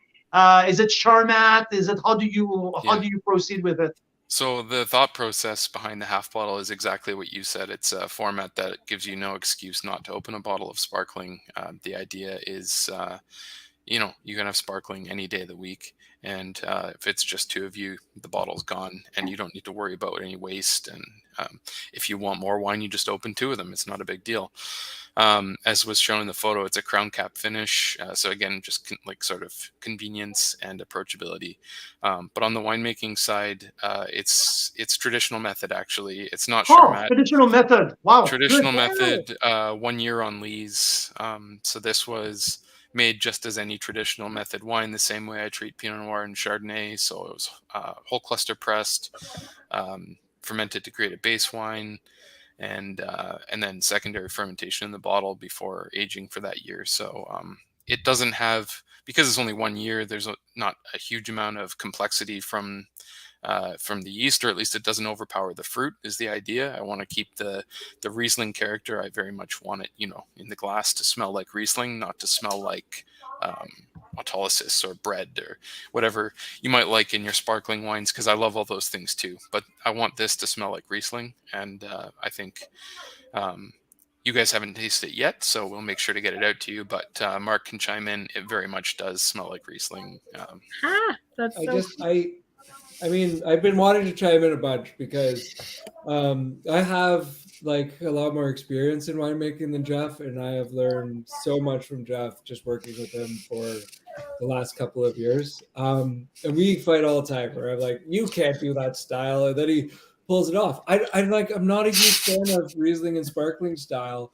Is it Charmat? Is it how do you proceed with it? So the thought process behind the half bottle is exactly what you said. It's a format that gives you no excuse not to open a bottle of sparkling. The idea is, you can have sparkling any day of the week. And if it's just two of you, the bottle's gone and you don't need to worry about any waste. And if you want more wine, you just open two of them. It's not a big deal. As was shown in the photo, it's a crown cap finish. So again, just like sort of convenience and approachability. But on the winemaking side, it's traditional method, actually. It's not Charmat. Traditional method. Wow. Traditional Good. method, 1 year on lees. So this was made just as any traditional method wine, the same way I treat Pinot Noir and Chardonnay. So it was whole cluster pressed, fermented to create a base wine, and then secondary fermentation in the bottle before aging for that year. So it doesn't have, because it's only 1 year, there's not a huge amount of complexity from the yeast, or at least it doesn't overpower the fruit, is the idea. I want to keep the Riesling character. I very much want it, in the glass to smell like Riesling, not to smell like autolysis or bread or whatever you might like in your sparkling wines, because I love all those things too. But I want this to smell like Riesling, and I think you guys haven't tasted it yet, so we'll make sure to get it out to you. But Mark can chime in. It very much does smell like Riesling. That's so I mean, I've been wanting to chime in a bunch because I have like a lot more experience in winemaking than Jeff, and I have learned so much from Jeff just working with him for the last couple of years. And we fight all the time where I'm like, you can't do that style, and then he pulls it off. I'm not a huge fan of Riesling and sparkling style,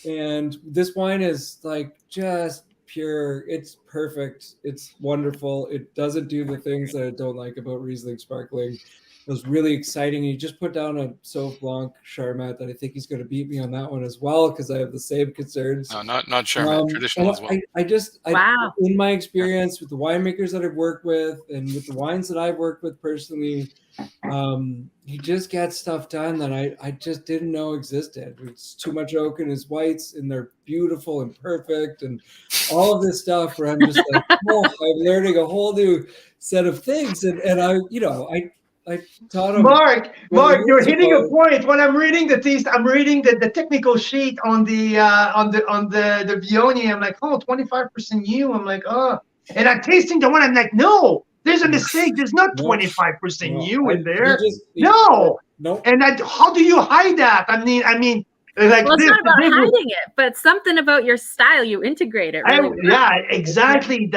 and this wine is like just pure. It's perfect. It's wonderful. It doesn't do the things that I don't like about Riesling sparkling. It was really exciting. He just put down a Sauv Blanc Charmat that I think he's going to beat me on that one as well, because I have the same concerns. No, not Charmat, traditional as well. Wow. In my experience with the winemakers that I've worked with and with the wines that I've worked with personally, he just gets stuff done that I just didn't know existed. It's too much oak in his whites, and they're beautiful and perfect, and all of this stuff where I'm just like, oh, I'm learning a whole new set of things. And I taught him. Mark, you're hitting a point. When I'm reading the taste, I'm reading the technical sheet on the Viognier. I'm like, 25% new. I'm like, oh, and I'm tasting the one. I'm like, no, there's a mistake. There's not 25% new in there. No. And how do you hide that? I mean, like, well, it's not about hiding it, but something about your style. You integrate it. Really well. Yeah, exactly.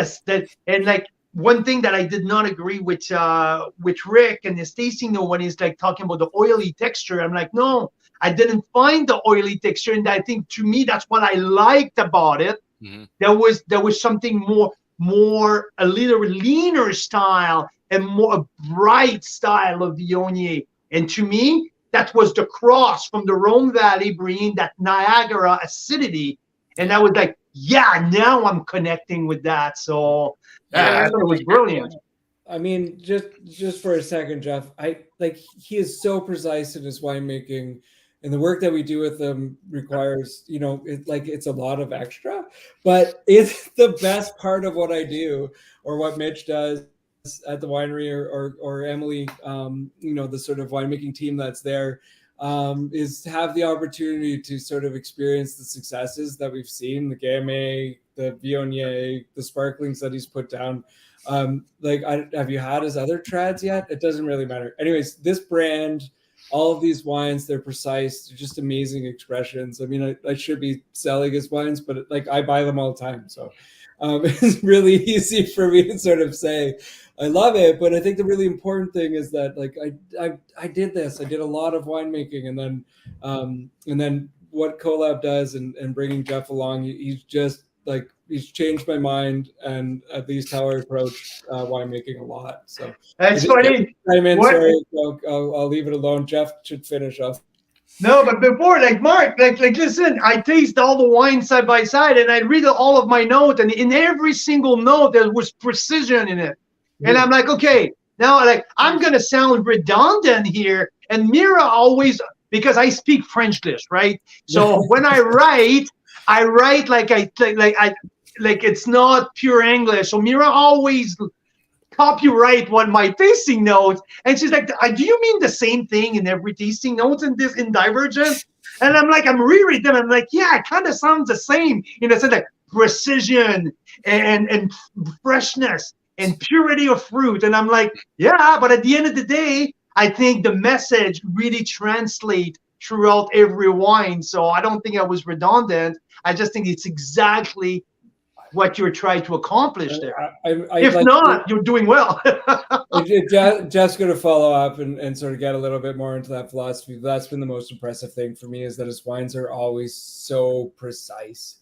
And like, one thing that I did not agree with Rick and his tasting note when he's like talking about the oily texture, I'm like, no, I didn't find the oily texture, and I think to me that's what I liked about it. Mm-hmm. There was something more a little leaner style and more a bright style of Viognier, and to me that was the cross from the Rhone Valley bringing that Niagara acidity, and I was like, yeah, now I'm connecting with that. So I thought it was brilliant. I mean, just for a second, Jeff, he is so precise in his winemaking, and the work that we do with him requires, it's a lot of extra, but it's the best part of what I do, or what Mitch does at the winery, or Emily, the sort of winemaking team that's there. Is to have the opportunity to sort of experience the successes that we've seen, the Gamay, the Viognier, the sparklings that he's put down. Have you had his other trads yet? It doesn't really matter. Anyways, this brand, all of these wines, they're precise. They're just amazing expressions. I mean, I should be selling his wines, but I buy them all the time. So it's really easy for me to sort of say, I love it, but I think the really important thing is that I did this. I did a lot of winemaking, and then what Collab does and bringing Jeff along, he's just he's changed my mind, and at least how I approach winemaking a lot. So that's funny. Sorry, I'll leave it alone. Jeff should finish off. No, but before, Mark, listen, I taste all the wine side by side, and I read all of my notes, and in every single note there was precision in it. And I'm like, okay, now I'm gonna sound redundant here. And Mira always, because I speak Frenchlish, right? So when I write like it's not pure English. So Mira always copyright what my tasting notes. And she's like, do you mean the same thing in every tasting notes in Divergence? And I'm like, I'm rereading them. I'm like, yeah, it kind of sounds the same in a sense, like precision and freshness and purity of fruit. And I'm like, yeah, but at the end of the day, I think the message really translates throughout every wine. So I don't think I was redundant. I just think it's exactly what you're trying to accomplish there. If like not, you're doing well. Jeff's going to follow up and sort of get a little bit more into that philosophy. That's been the most impressive thing for me, is that his wines are always so precise.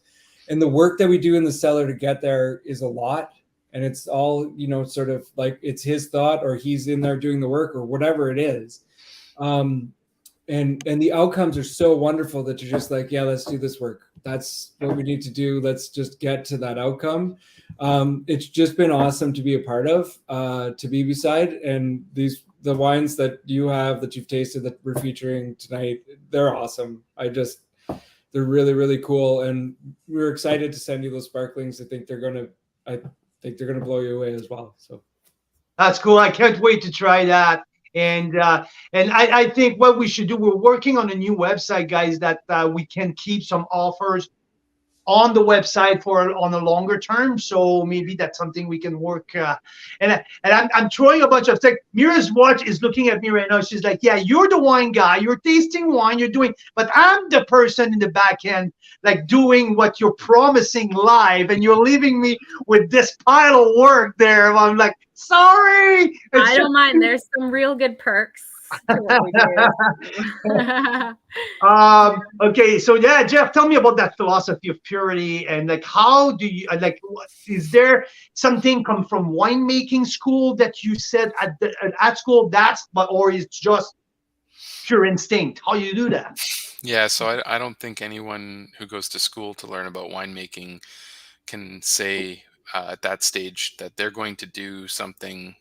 And the work that we do in the cellar to get there is a lot. And it's all, you know, sort of like it's his thought, or he's in there doing the work, or whatever it is. And the outcomes are so wonderful that you're just like, yeah, let's do this work. That's what we need to do. Let's just get to that outcome. It's just been awesome to be a part of, to be beside. And the wines that you have, that you've tasted, that we're featuring tonight, they're awesome. They're really, really cool. And we're excited to send you those sparklings. I think they're going to blow you away as well. So that's cool. I can't wait to try that. And I think what we should do, we're working on a new website, guys, that we can keep some offers on the website on a longer term. So maybe that's something we can work. And I'm throwing a bunch of stuff. Mira's watch is looking at me right now. She's like, yeah, you're the wine guy. You're tasting wine. You're doing, but I'm the person in the back end, like doing what you're promising live. And you're leaving me with this pile of work there. I'm like, sorry. I don't mind. There's some real good perks to what we do. Okay, so yeah, Jeff, tell me about that philosophy of purity, and like, how do you is there something come from winemaking school that you said at school, or is it just pure instinct? How you do that? Yeah, so I don't think anyone who goes to school to learn about winemaking can say at that stage that they're going to do something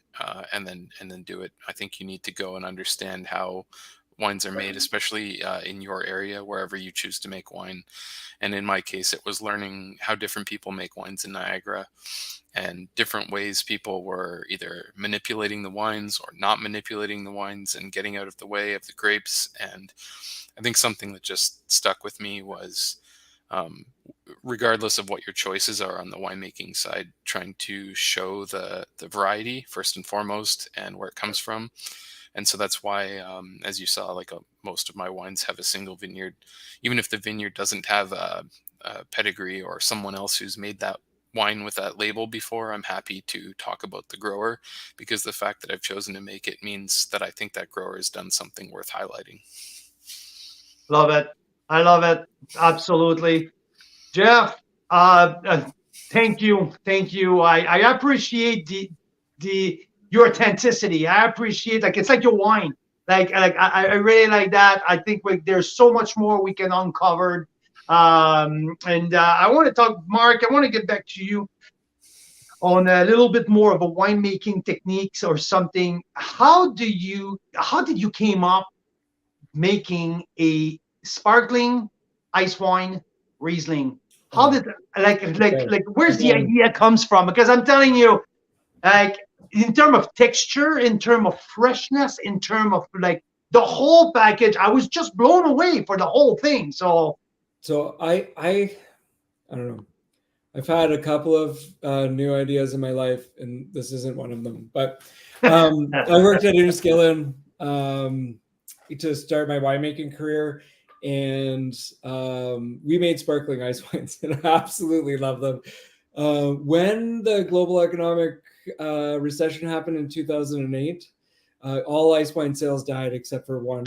and then do it. I think you need to go and understand how wines are made, especially in your area, wherever you choose to make wine. And in my case, it was learning how different people make wines in Niagara, and different ways people were either manipulating the wines or not manipulating the wines, and getting out of the way of the grapes. And I think something that just stuck with me was, regardless of what your choices are on the winemaking side, trying to show the variety first and foremost, and where it comes from. And so that's why, as you saw, like most of my wines have a single vineyard. Even if the vineyard doesn't have a pedigree or someone else who's made that wine with that label before, I'm happy to talk about the grower, because the fact that I've chosen to make it means that I think that grower has done something worth highlighting. Love it. I love it. Absolutely. Jeff, thank you. Thank you. I appreciate your authenticity. I appreciate, like, it's like your wine. I really like that. I think there's so much more we can uncover. I want to talk, Mark, I want to get back to you on a little bit more of a winemaking techniques or something. How did you came up making a sparkling ice wine Riesling? How did where's the idea comes from? Because I'm telling you, like, in terms of texture, in terms of freshness, in terms of like the whole package, I was just blown away for the whole thing. So I don't know. I've had a couple of new ideas in my life, and this isn't one of them. But I worked at Enniskillen to start my winemaking career, and we made sparkling ice wines, and I absolutely love them. When the global economic recession happened in 2008, all ice wine sales died except for one,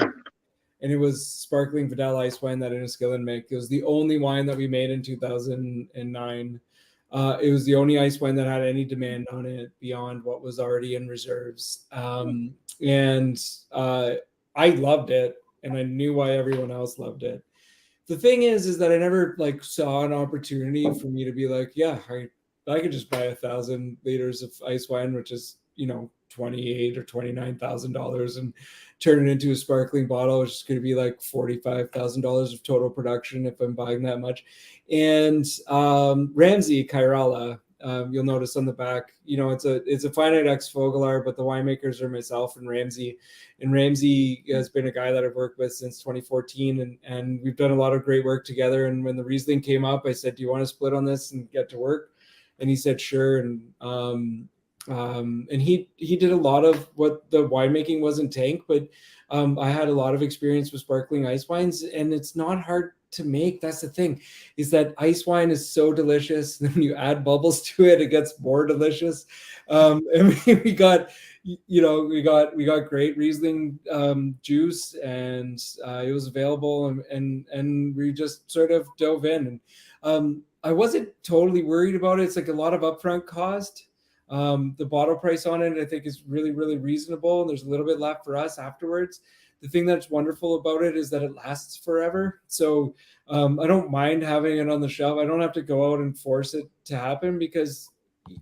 and it was sparkling Vidal ice wine that Enniskillen make. It was the only wine that we made in 2009. It was the only ice wine that had any demand on it beyond what was already in reserves. And I loved it, and I knew why everyone else loved it. The thing is that I never saw an opportunity for me to be like, yeah, I could just buy 1,000 liters of ice wine, which is, $28,000 or $29,000, and turn it into a sparkling bottle, which is going to be like $45,000 of total production if I'm buying that much. And Ramsey Kairala, you'll notice on the back, it's a Finite X Fogolar, but the winemakers are myself and Ramsey. And Ramsey has been a guy that I've worked with since 2014, and we've done a lot of great work together. And when the Riesling came up, I said, do you want to split on this and get to work? And he said, sure. And he did a lot of what the winemaking was in tank, but I had a lot of experience with sparkling ice wines, and it's not hard to make. That's the thing, is that ice wine is so delicious, and when you add bubbles to it, it gets more delicious. And we got great Riesling juice, and it was available, and we just sort of dove in. And I wasn't totally worried about it. It's like a lot of upfront cost. The bottle price on it, I think, is really, really reasonable. And there's a little bit left for us afterwards. The thing that's wonderful about it is that it lasts forever. So I don't mind having it on the shelf. I don't have to go out and force it to happen, because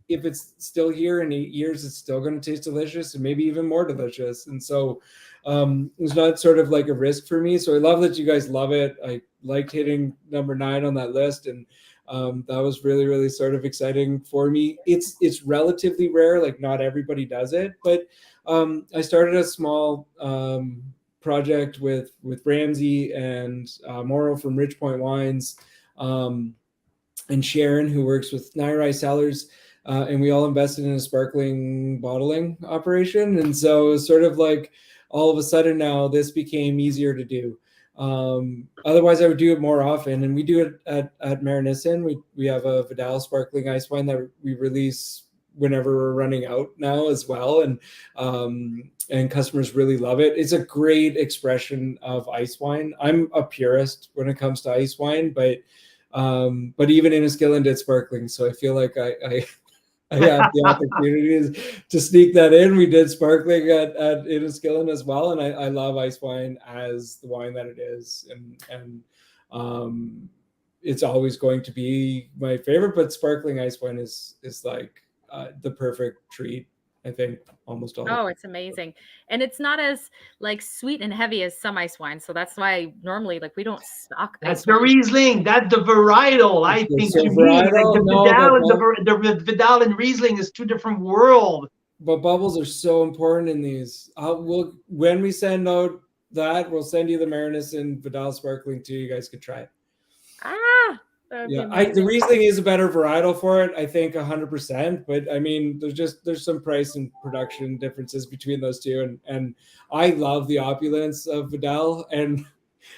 if it's still here in 8 years, it's still going to taste delicious, and maybe even more delicious. And so it's not sort of like a risk for me. So I love that you guys love it. I liked hitting number 9 on that list, and that was really, really sort of exciting for me. It's relatively rare, like not everybody does it, but I started a small project with Ramsey and Morrow from Ridge Point Wines, and Sharon, who works with Niagara Cellars, and we all invested in a sparkling bottling operation. And so it was sort of like all of a sudden now this became easier to do. Otherwise I would do it more often, and we do it at Marinissen. We have a Vidal sparkling ice wine that we release whenever we're running out now as well, and customers really love it. It's a great expression of ice wine. I'm a purist when it comes to ice wine, but even Inniskillen did sparkling, so I feel like I had the opportunity to sneak that in. We did sparkling at Inniskillen as well, and I love ice wine as the wine that it is, and it's always going to be my favorite. But sparkling ice wine is like the perfect treat, I think, almost all. Oh, it's amazing. And it's not as like sweet and heavy as some ice wine. So that's why normally like we don't stock That's ice the wine. Riesling. That's the varietal. I think So to me, like varietal? the No, Vidal and but the Vidal and Riesling is two different worlds. But bubbles are so important in these. When we send out that, we'll send you the Marinissen Vidal sparkling too. You guys could try it. Ah, that'd be Yeah, amazing. the Riesling is a better varietal for it, I think, 100%. But I mean, there's some price and production differences between those two, and I love the opulence of Vidal. And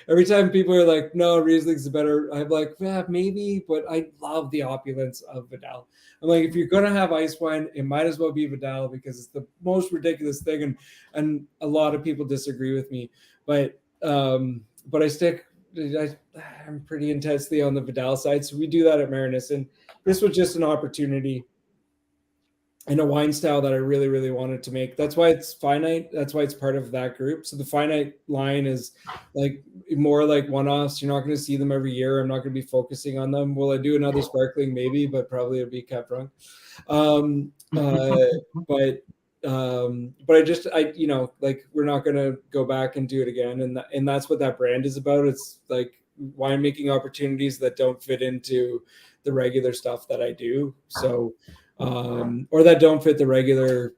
every time people are like, "No, Riesling's the better," I'm like, "Yeah, maybe," but I love the opulence of Vidal. I'm like, if you're gonna have ice wine, it might as well be Vidal, because it's the most ridiculous thing, and a lot of people disagree with me, but I'm pretty intensely on the Vidal side, so we do that at Marinissen. This was just an opportunity and a wine style that I really, really wanted to make. That's why it's finite. That's why it's part of that group. So the finite line is like more like one-offs. You're not going to see them every year. I'm not going to be focusing on them. Will I do another sparkling? Maybe, but probably it'll be Cat Drunk. But like, we're not going to go back and do it again. And that's what that brand is about. It's like winemaking opportunities that don't fit into the regular stuff that I do. So, or that don't fit the regular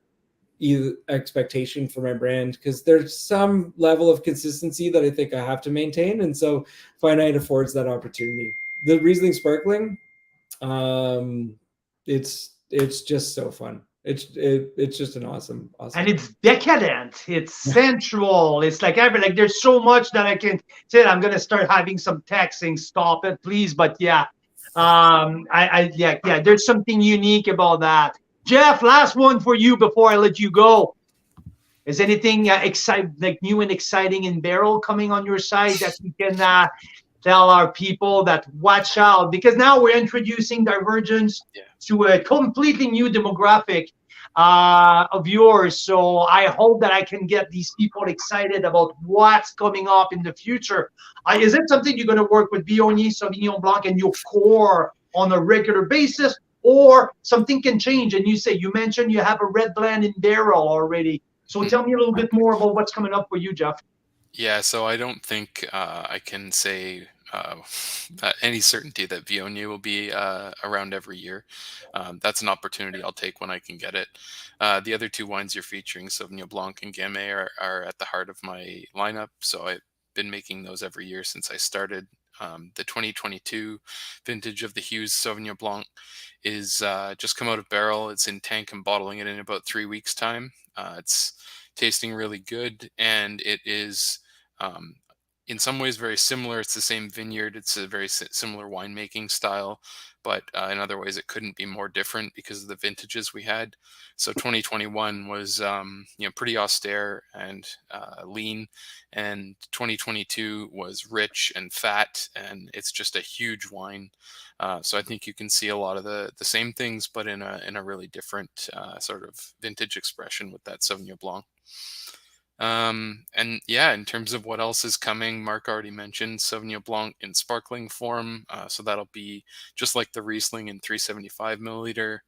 expectation for my brand, because there's some level of consistency that I think I have to maintain. And so Finite affords that opportunity. The Riesling sparkling, it's just so fun. It's just an awesome. And it's decadent. It's sensual. It's like there's so much that I can say. I'm gonna start having some text saying stop it, please. But yeah, there's something unique about that. Jeff, last one for you before I let you go. Is anything new and exciting in barrel coming on your side that we can tell our people that watch out? Because now we're introducing Divergence to a completely new demographic of yours. So I hope that I can get these people excited about what's coming up in the future. Is it something you're going to work with Viognier, Sauvignon Blanc, and your core on a regular basis, or something can change? And you mentioned you have a red blend in barrel already. So tell me a little bit more about what's coming up for you, Jeff. Yeah, so I don't think I can say any certainty that Viognier will be around every year. That's an opportunity I'll take when I can get it. The other two wines you're featuring, Sauvignon Blanc and Gamay, are at the heart of my lineup. So I've been making those every year since I started. The 2022 vintage of the Hughes Sauvignon Blanc is just come out of barrel. It's in tank. I'm bottling it in about 3 weeks' time. It's tasting really good, and it is in some ways very similar. It's the same vineyard. It's a very similar winemaking style, but in other ways it couldn't be more different because of the vintages we had. So 2021 was pretty austere and lean, and 2022 was rich and fat, and it's just a huge wine. So I think you can see a lot of the same things, but in a really different sort of vintage expression with that Sauvignon Blanc. And yeah, in terms of what else is coming, Mark already mentioned Sauvignon Blanc in sparkling form. So that'll be just like the Riesling in 375 milliliter.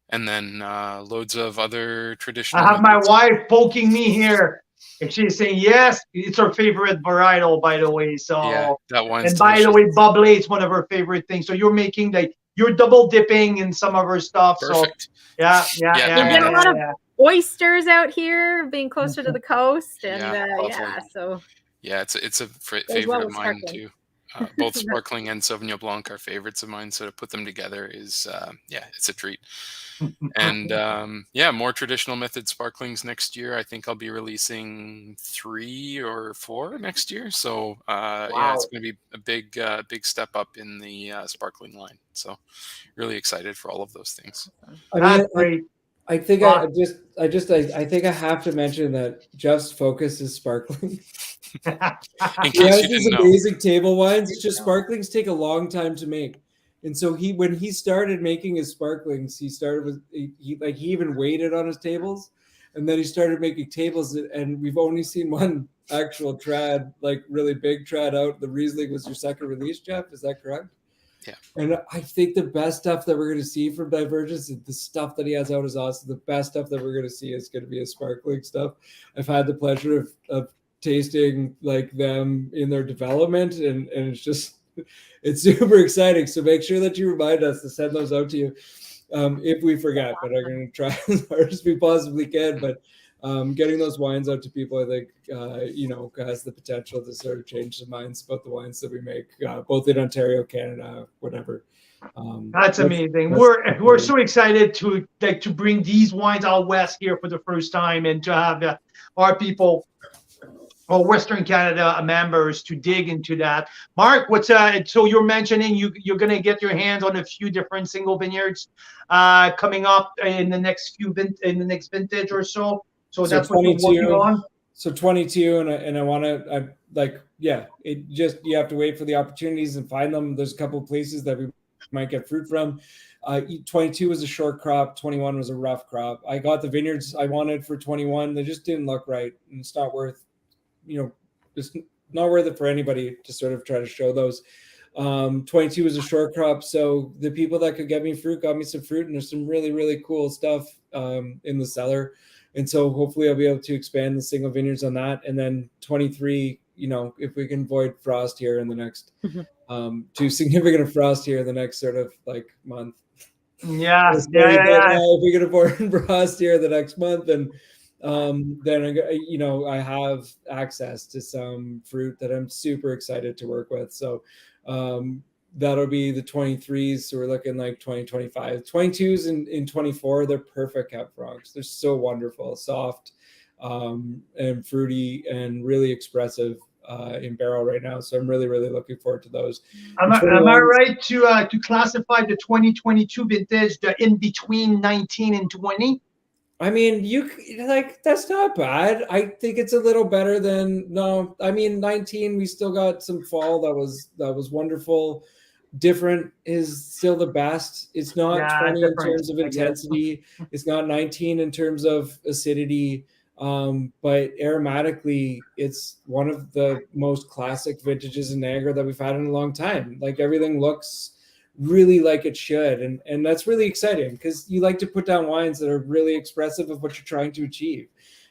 And then loads of other traditional. I have my wife poking me here. And she's saying, yes, it's her favorite varietal, by the way. So, yeah, that one's and by the way, bubbly, it's one of her favorite things. So you're making you're double dipping in some of her stuff. Perfect. So yeah. We'll get a lot of oysters out here, being closer to the coast, and so yeah, it's a favorite of mine too. Both sparkling and Sauvignon Blanc are favorites of mine, so to put them together is it's a treat. And more traditional method sparklings next year. I think I'll be releasing 3 or 4 next year. So it's going to be a big step up in the sparkling line. So really excited for all of those things. That's great. I think I think I have to mention that Jeff's focus is sparkling. He has these amazing table wines. It's just sparklings take a long time to make. And so when he started making his sparklings, he started with he even waited on his tables, and then he started making tables, and we've only seen one actual trad, like really big trad out. The Riesling was your second release, Jeff. Is that correct? Yeah. And I think the best stuff that we're going to see from Divergence, the stuff that he has out is awesome. The best stuff that we're going to see is going to be his sparkling stuff. I've had the pleasure of tasting like them in their development, and it's just it's super exciting. So make sure that you remind us to send those out to you if we forget, but I'm going to try as hard as we possibly can. But getting those wines out to people, I think, has the potential to sort of change the minds about the wines that we make, both in Ontario, Canada, whatever. That's amazing. We're so excited to bring these wines out west here for the first time, and to have our people, or Western Canada members, to dig into that. Mark, so you're mentioning you're going to get your hands on a few different single vineyards coming up in the next vintage or so. So that's what you're working on. So 22, and I want to it just, you have to wait for the opportunities and find them. There's a couple of places that we might get fruit from. 22 was a short crop. 21 was a rough crop. I got the vineyards I wanted for 21. They just didn't look right, and it's not worth. It's not worth it for anybody to sort of try to show those. 22 was a short crop, so the people that could get me fruit got me some fruit, and there's some really, really cool stuff in the cellar. And so hopefully I'll be able to expand the single vineyards on that. And then 23, if we can avoid frost here in the next, too significant of frost here in the next sort of like month. Yeah. If we can avoid frost here the next month, then I have access to some fruit that I'm super excited to work with. So that'll be the 23s. So we're looking like 2025. 22s in 24, they're perfect Cab Francs. They're so wonderful, soft, and fruity, and really expressive in barrel right now. So I'm really, really looking forward to those. Am I right to classify the 2022 vintage the in between 19 and 20? I mean, that's not bad. I think it's a little better than 19. We still got some fall that was wonderful. Different is still the best. It's not 20 in terms of intensity. It's not 19 in terms of acidity. But aromatically, it's one of the most classic vintages in Niagara that we've had in a long time. Like, everything looks really like it should, and that's really exciting, because you like to put down wines that are really expressive of what you're trying to achieve.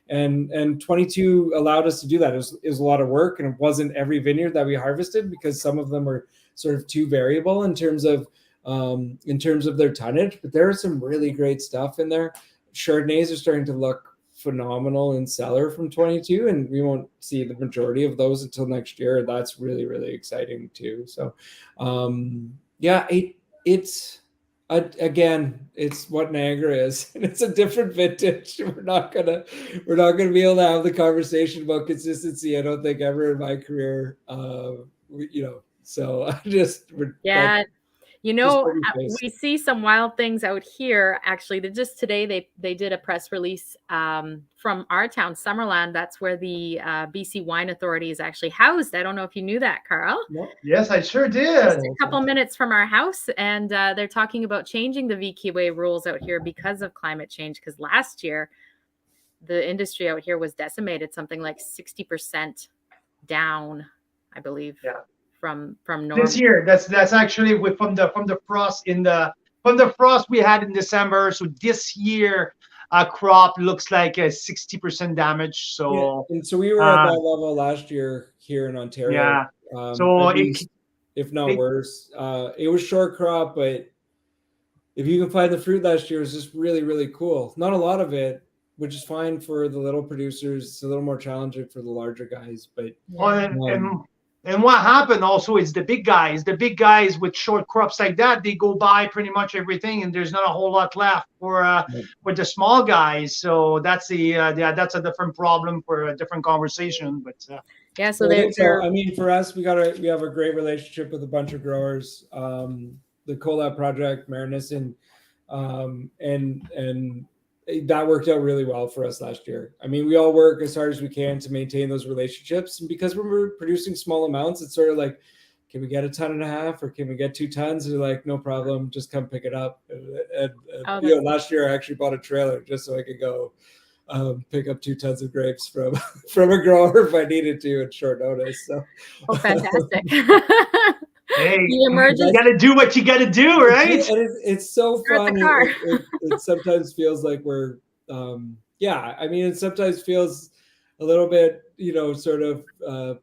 And 22 allowed us to do that. It was a lot of work, and it wasn't every vineyard that we harvested because some of them were sort of too variable in terms of their tonnage. But there are some really great stuff in there. Chardonnays are starting to look phenomenal in cellar from 22, and we won't see the majority of those until next year. That's really, really exciting too. So again, it's what Niagara is, and it's a different vintage. We're not gonna be able to have the conversation about consistency, I don't think, ever in my career. So I just we see some wild things out here. Actually, just today they did a press release from our town, Summerland. That's where the BC Wine Authority is actually housed. I don't know if you knew that, Carl. Yes, I sure did. Just a couple minutes from our house, and they're talking about changing the VQA rules out here because of climate change. Because last year, the industry out here was decimated, something like 60% down, I believe. Yeah. From normal. This year, that's actually from the frost we had in December. So this year, crop looks like a 60% damage. So and so we were at that level last year here in Ontario. Yeah. So if not worse, it was short crop, but if you can find the fruit last year, it was just really, really cool. Not a lot of it, which is fine for the little producers. It's a little more challenging for the larger guys, but. And what happened also is the big guys with short crops like that, they go buy pretty much everything, and there's not a whole lot left for the small guys. So that's that's a different problem for a different conversation. But yeah, so I mean, for us, we have a great relationship with a bunch of growers. The Collab project, Marinison, and that worked out really well for us last year. I mean, we all work as hard as we can to maintain those relationships. And because when we're producing small amounts, it's sort of like, can we get 1.5 tons or can we get 2 tons? And they're like, no problem, just come pick it up. And last year I actually bought a trailer just so I could go pick up 2 tons of grapes from a grower if I needed to at short notice. So, fantastic. Hey, you got to do what you got to do, right? And it's so fun. It sometimes feels like we're, I mean, it sometimes feels a little bit, sort of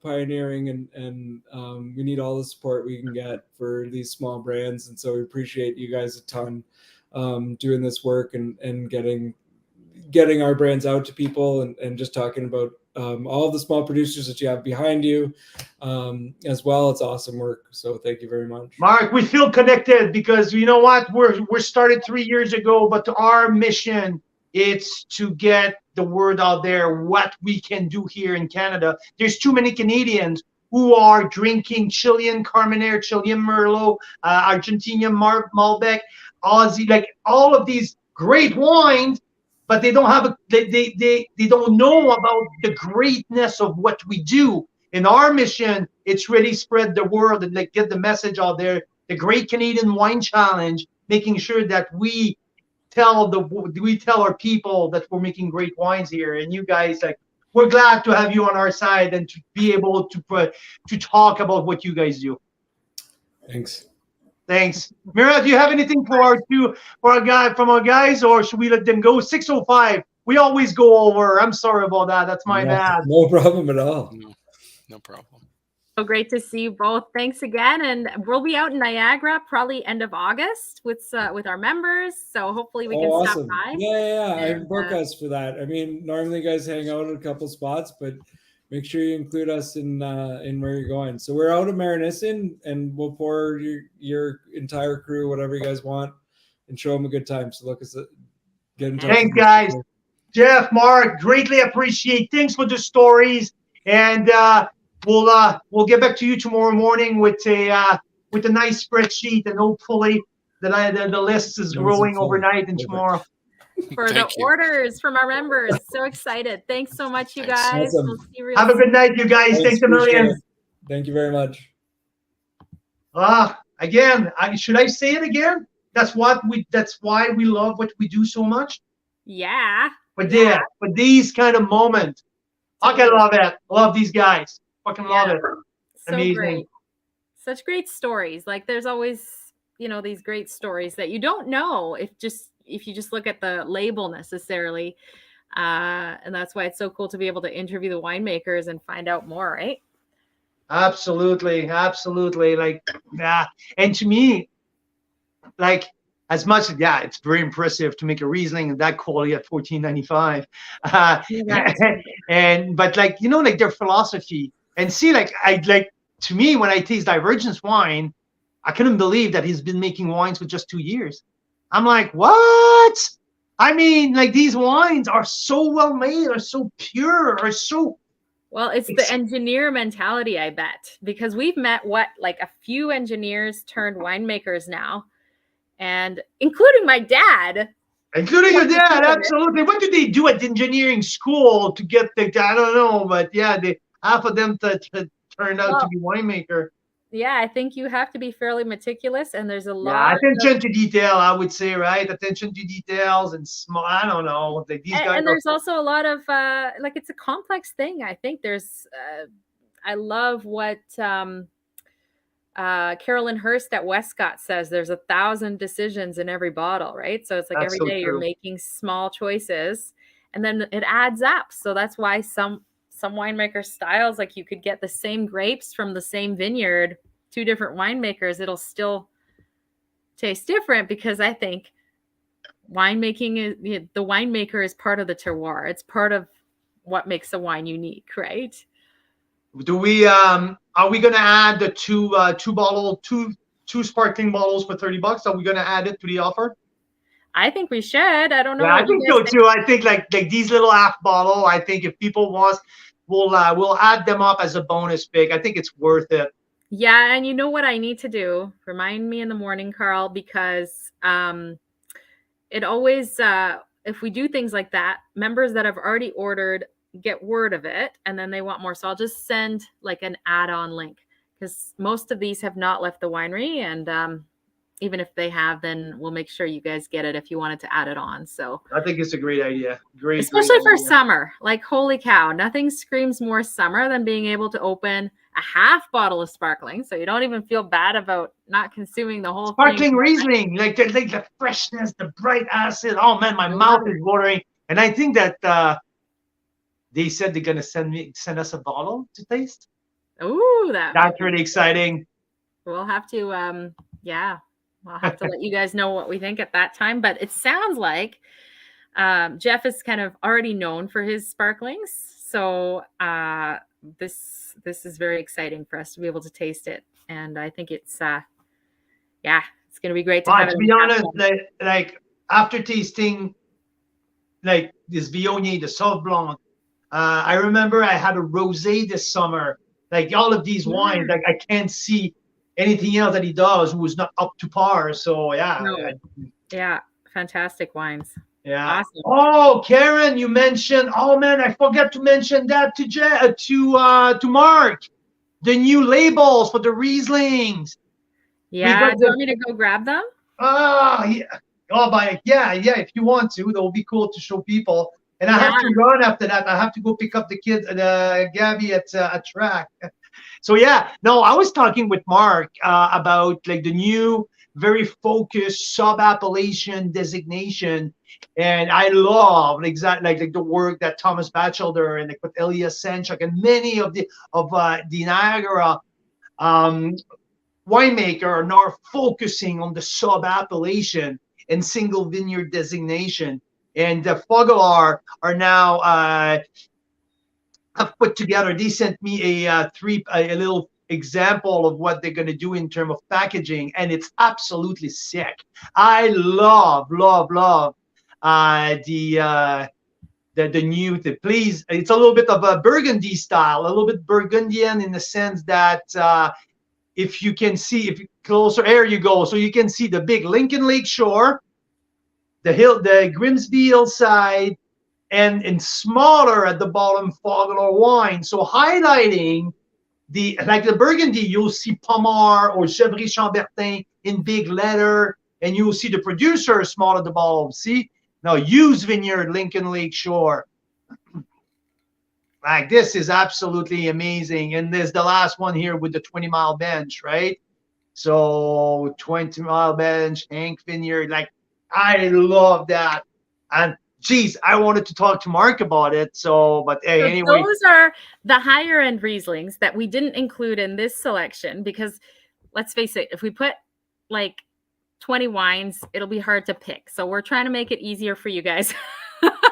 pioneering, and we need all the support we can get for these small brands. And so we appreciate you guys a ton doing this work and getting our brands out to people and just talking about all of the small producers that you have behind you as well. It's awesome work. So thank you very much. Mark, we feel connected because you know what? We're started 3 years ago, but our mission is to get the word out there, what we can do here in Canada. There's too many Canadians who are drinking Chilean Carmenere, Chilean Merlot, Argentinian Malbec, Aussie, like all of these great wines, but they don't have they don't know about the greatness of what we do. In our mission, it's really spread the word and get the message out there. The Great Canadian Wine Challenge, making sure that we tell our people that we're making great wines here. And you guys, we're glad to have you on our side and to be able to talk about what you guys do. Thanks. Mira, do you have anything for our guys, or should we let them go? 6:05. We always go over. I'm sorry about that. That's my bad. No problem at all. No problem. So great to see you both. Thanks again. And we'll be out in Niagara probably end of August with our members. So hopefully we can stop by. Yeah. I book us for that. I mean, normally you guys hang out at a couple spots, but make sure you include us in where you're going. So we're out of Marinison, and we'll pour your entire crew, whatever you guys want, and show them a good time. So get in touch. Thanks, guys. Jeff, Mark, greatly appreciate. Thanks for the stories, and we'll get back to you tomorrow morning with a nice spreadsheet, and hopefully the list is growing overnight and tomorrow. For the orders from our members. So excited. Thanks so much, you guys. Awesome. We'll see you Have a good night, you guys. Thanks a million. Thank you very much. Again, should I say it again? That's why we love what we do so much. Yeah. But these kind of moments, I can love it. Love these guys. Fucking love it. So amazing. Great. Such great stories. Like there's always, these great stories that you don't know if you just look at the label necessarily. And that's why it's so cool to be able to interview the winemakers and find out more, right? Absolutely, absolutely. Like, yeah. And to me, like, as much, yeah, it's very impressive to make a Riesling of that quality at $14.95. Yeah. And but like, you know, like their philosophy, and see, like, I like, to me, when I taste Divergence wine, I couldn't believe that he's been making wines for just 2 years. I'm like, what? I mean, like, these wines are so well made, are so pure, are so. Well, it's the engineer mentality, I bet, because we've met like a few engineers turned winemakers now, and including my dad. Including your dad, absolutely. What do they do at engineering school to get the? I don't know, but yeah, half of them turned out to be winemaker. Yeah, I think you have to be fairly meticulous, and there's a lot. Yeah, attention to detail, I would say, right? Attention to details and small. I don't know. These guys. And there's also a lot of like, it's a complex thing. I think there's. I love what Carolyn Hurst at Westcott says. There's 1,000 decisions in every bottle, right? So it's like every day you're making small choices, and then it adds up. So that's why some winemaker styles, like, you could get the same grapes from the same vineyard, 2 different winemakers, it'll still taste different, because I think winemaking is, the winemaker is part of the terroir. It's part of what makes a wine unique, right? Do we are we gonna add the two sparkling bottles for $30? Are we gonna add it to the offer? I think we should. I don't know. Yeah, I think so too. I think like these little half bottle, I think if people want, we'll add them up as a bonus pick. I think it's worth it. Yeah, and you know what I need to do? Remind me in the morning, Carl, because it always, if we do things like that, members that have already ordered get word of it, and then they want more. So I'll just send like an add-on link, because most of these have not left the winery, and even if they have, then we'll make sure you guys get it if you wanted to add it on. So I think it's a great idea. Especially for summer. Like, holy cow, nothing screams more summer than being able to open a half bottle of sparkling, so you don't even feel bad about not consuming the whole sparkling Riesling, like the freshness, the bright acid. Oh man, my mouth is watering. And I think that they said they're gonna send us a bottle to taste. Ooh, that's really exciting. We'll have to I'll have to let you guys know what we think at that time. But it sounds like Jeff is kind of already known for his sparklings, so this is very exciting for us to be able to taste it, and I think it's it's going to be great to have it. To be honest, like after tasting like this Viognier, the Sauv Blanc, I remember I had a rosé this summer. Like all of these wines, like I can't see anything else that he does who is not up to par. So yeah, fantastic wines. Yeah. Awesome. Oh, Karen, you mentioned. Oh man, I forgot to mention that to Mark. The new labels for the Rieslings. Yeah. Do you want me to go grab them? Yeah. Oh, yeah. If you want to, that will be cool to show people. And I have to run after that. I have to go pick up the kids, Gabby at track. So yeah, no, I was talking with Mark about like the new, very focused sub-appellation designation, and I love exactly like the work that Thomas Batchelder and like with Elias Senchuk and many of the Niagara winemaker are now focusing on the sub-appellation and single vineyard designation, and the Fogolar are now. Have put together. They sent me a little example of what they're going to do in terms of packaging, and it's absolutely sick. I love the new. Please, it's a little bit of a Burgundy style, a little bit Burgundian in the sense that if you can see, if you closer, there you go, so you can see the big Lincoln Lake shore, the Grimsby hillside. And smaller at the bottom, Fogolar wine. So highlighting the Burgundy, you'll see Pommard or Chevry Chambertin in big letter, and you'll see the producer small at the bottom. See? Now, Hughes Vineyard, Lincoln Lake Shore. Like, this is absolutely amazing. And there's the last one here with the 20-mile bench, right? So 20-mile bench, Hank Vineyard. Like, I love that. And geez, I wanted to talk to Mark about it. So, but hey, So anyway. those are the higher end Rieslings that we didn't include in this selection because let's face it, if we put like 20 wines, it'll be hard to pick. So we're trying to make it easier for you guys. We didn't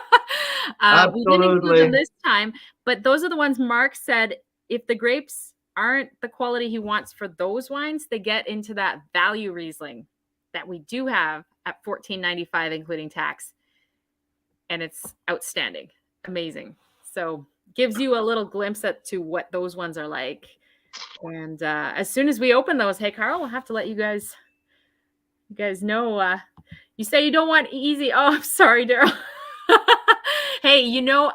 include them Absolutely. this time, but those are the ones Mark said if the grapes aren't the quality he wants for those wines, they get into that value Riesling that we do have at $14.95, including tax. And it's outstanding, amazing. So gives you a little glimpse to what those ones are like. And as soon as we open those, hey, Carl, we'll have to let you guys know. You say you don't want easy. Oh, I'm sorry, Daryl. Hey,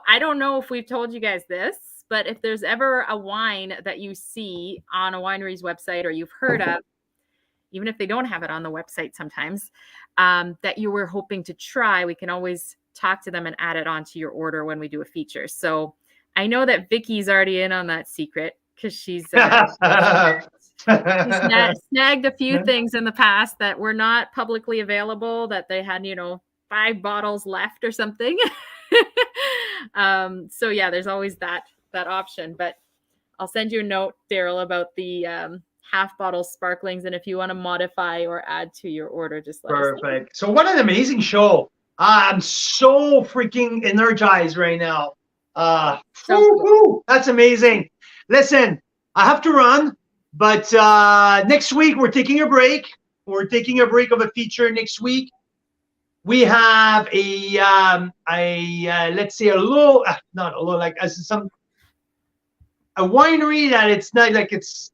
I don't know if we've told you guys this, but if there's ever a wine that you see on a winery's website or you've heard of, even if they don't have it on the website sometimes, that you were hoping to try, we can always talk to them and add it onto your order when we do a feature. So I know that Vicky's already in on that secret because she's snagged a few things in the past that were not publicly available, that they had, 5 bottles left or something. So yeah, there's always that option, but I'll send you a note, Daryl, about the half bottle sparklings. And if you want to modify or add to your order, just let us know. Perfect. So what an amazing show. I'm so freaking energized right now. That's amazing. Listen, I have to run, but next week we're taking a break. We're taking a break of a feature next week. We have let's say a winery that it's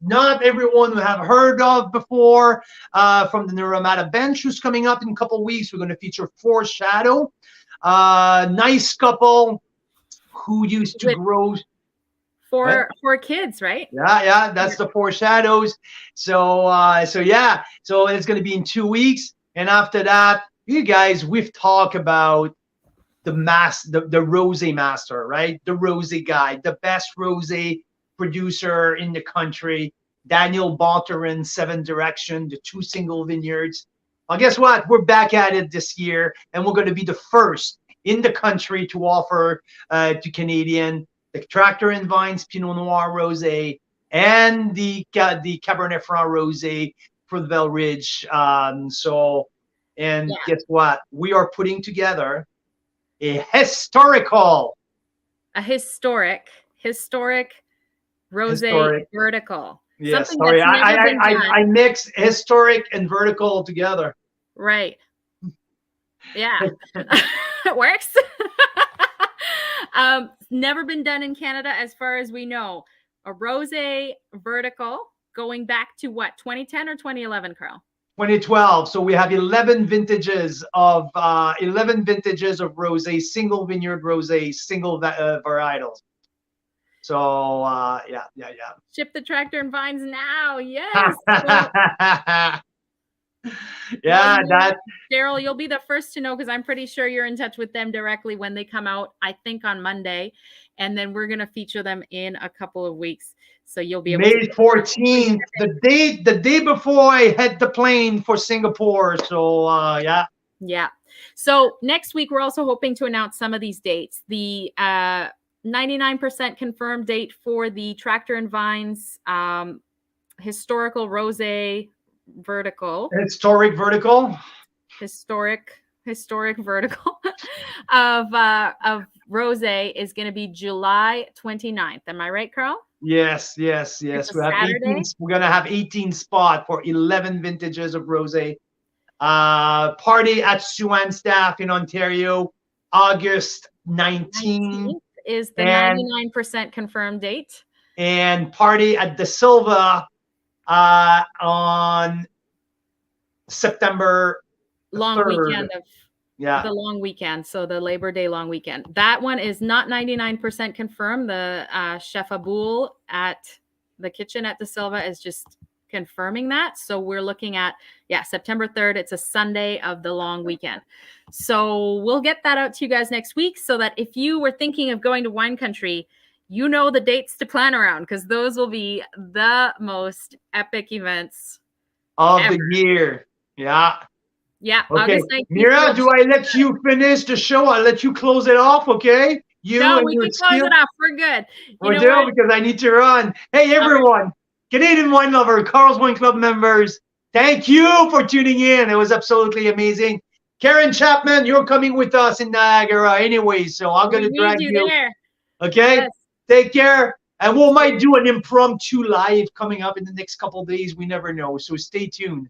not everyone who have heard of before, from the Niagara bench, who's coming up in a couple of weeks. We're going to feature Foreshadow, nice couple who used to grow for kids, right? Yeah, that's the Foreshadows. So yeah, so it's going to be in 2 weeks, and after that, you guys, we've talked about the rosé master, right? The rosé guy, the best rosé producer in the country, Daniel Bonterin, 7 Direction, the 2 single vineyards. Well, guess what? We're back at it this year, and we're going to be the first in the country to offer to Canadian the Tractor and Vines Pinot Noir Rosé and the Cabernet Franc Rosé for the Bell Ridge. Guess what? We are putting together a historic rosé vertical. Yes, sorry, I mix historic and vertical together. Right. Yeah, it works. Never been done in Canada, as far as we know. A rosé vertical going back to what, 2010 or 2011, Carl? 2012. So we have 11 vintages of rosé, single vineyard rosé, single varietals. So yeah. Ship the Tractor and Vines now. Yes. Yeah, Daryl, you'll be the first to know because I'm pretty sure you're in touch with them directly when they come out, I think on Monday, and then we're going to feature them in a couple of weeks. So you'll be able May 14th, the day before I head the plane for Singapore. So yeah. Yeah. So next week we're also hoping to announce some of these dates. The 99% confirmed date for the Tractor and Vines historical rosé vertical. Historic vertical of rosé is going to be July 29th. Am I right, Carl? Yes. We're going to have 18 spots for 11 vintages of rosé. Party at Suanstaff in Ontario, August 19th is the 99% confirmed date. And party at De Silva on September long 3rd. Weekend of the long weekend, so the Labor Day long weekend. That one is not 99% confirmed. The Chef Aboul at the kitchen at De Silva is just confirming that. So we're looking at September 3rd. It's a Sunday of the long weekend. So we'll get that out to you guys next week, so that if you were thinking of going to wine country, you know the dates to plan around, because those will be the most epic events of the year. Yeah. Yeah, Okay, August 19th. Mira, do I let you finish the show? I'll let you close it off, okay? You No, and we your can close skill. it off. We're good. You We're know down what? because I need to run. Hey, everyone, Canadian wine lover, Carl's Wine Club members, thank you for tuning in. It was absolutely amazing. Karen Chapman, you're coming with us in Niagara anyway, so I'm going We to need drag you you. there. Okay? Yes. Take care. And we might do an impromptu live coming up in the next couple of days. We never know. So stay tuned.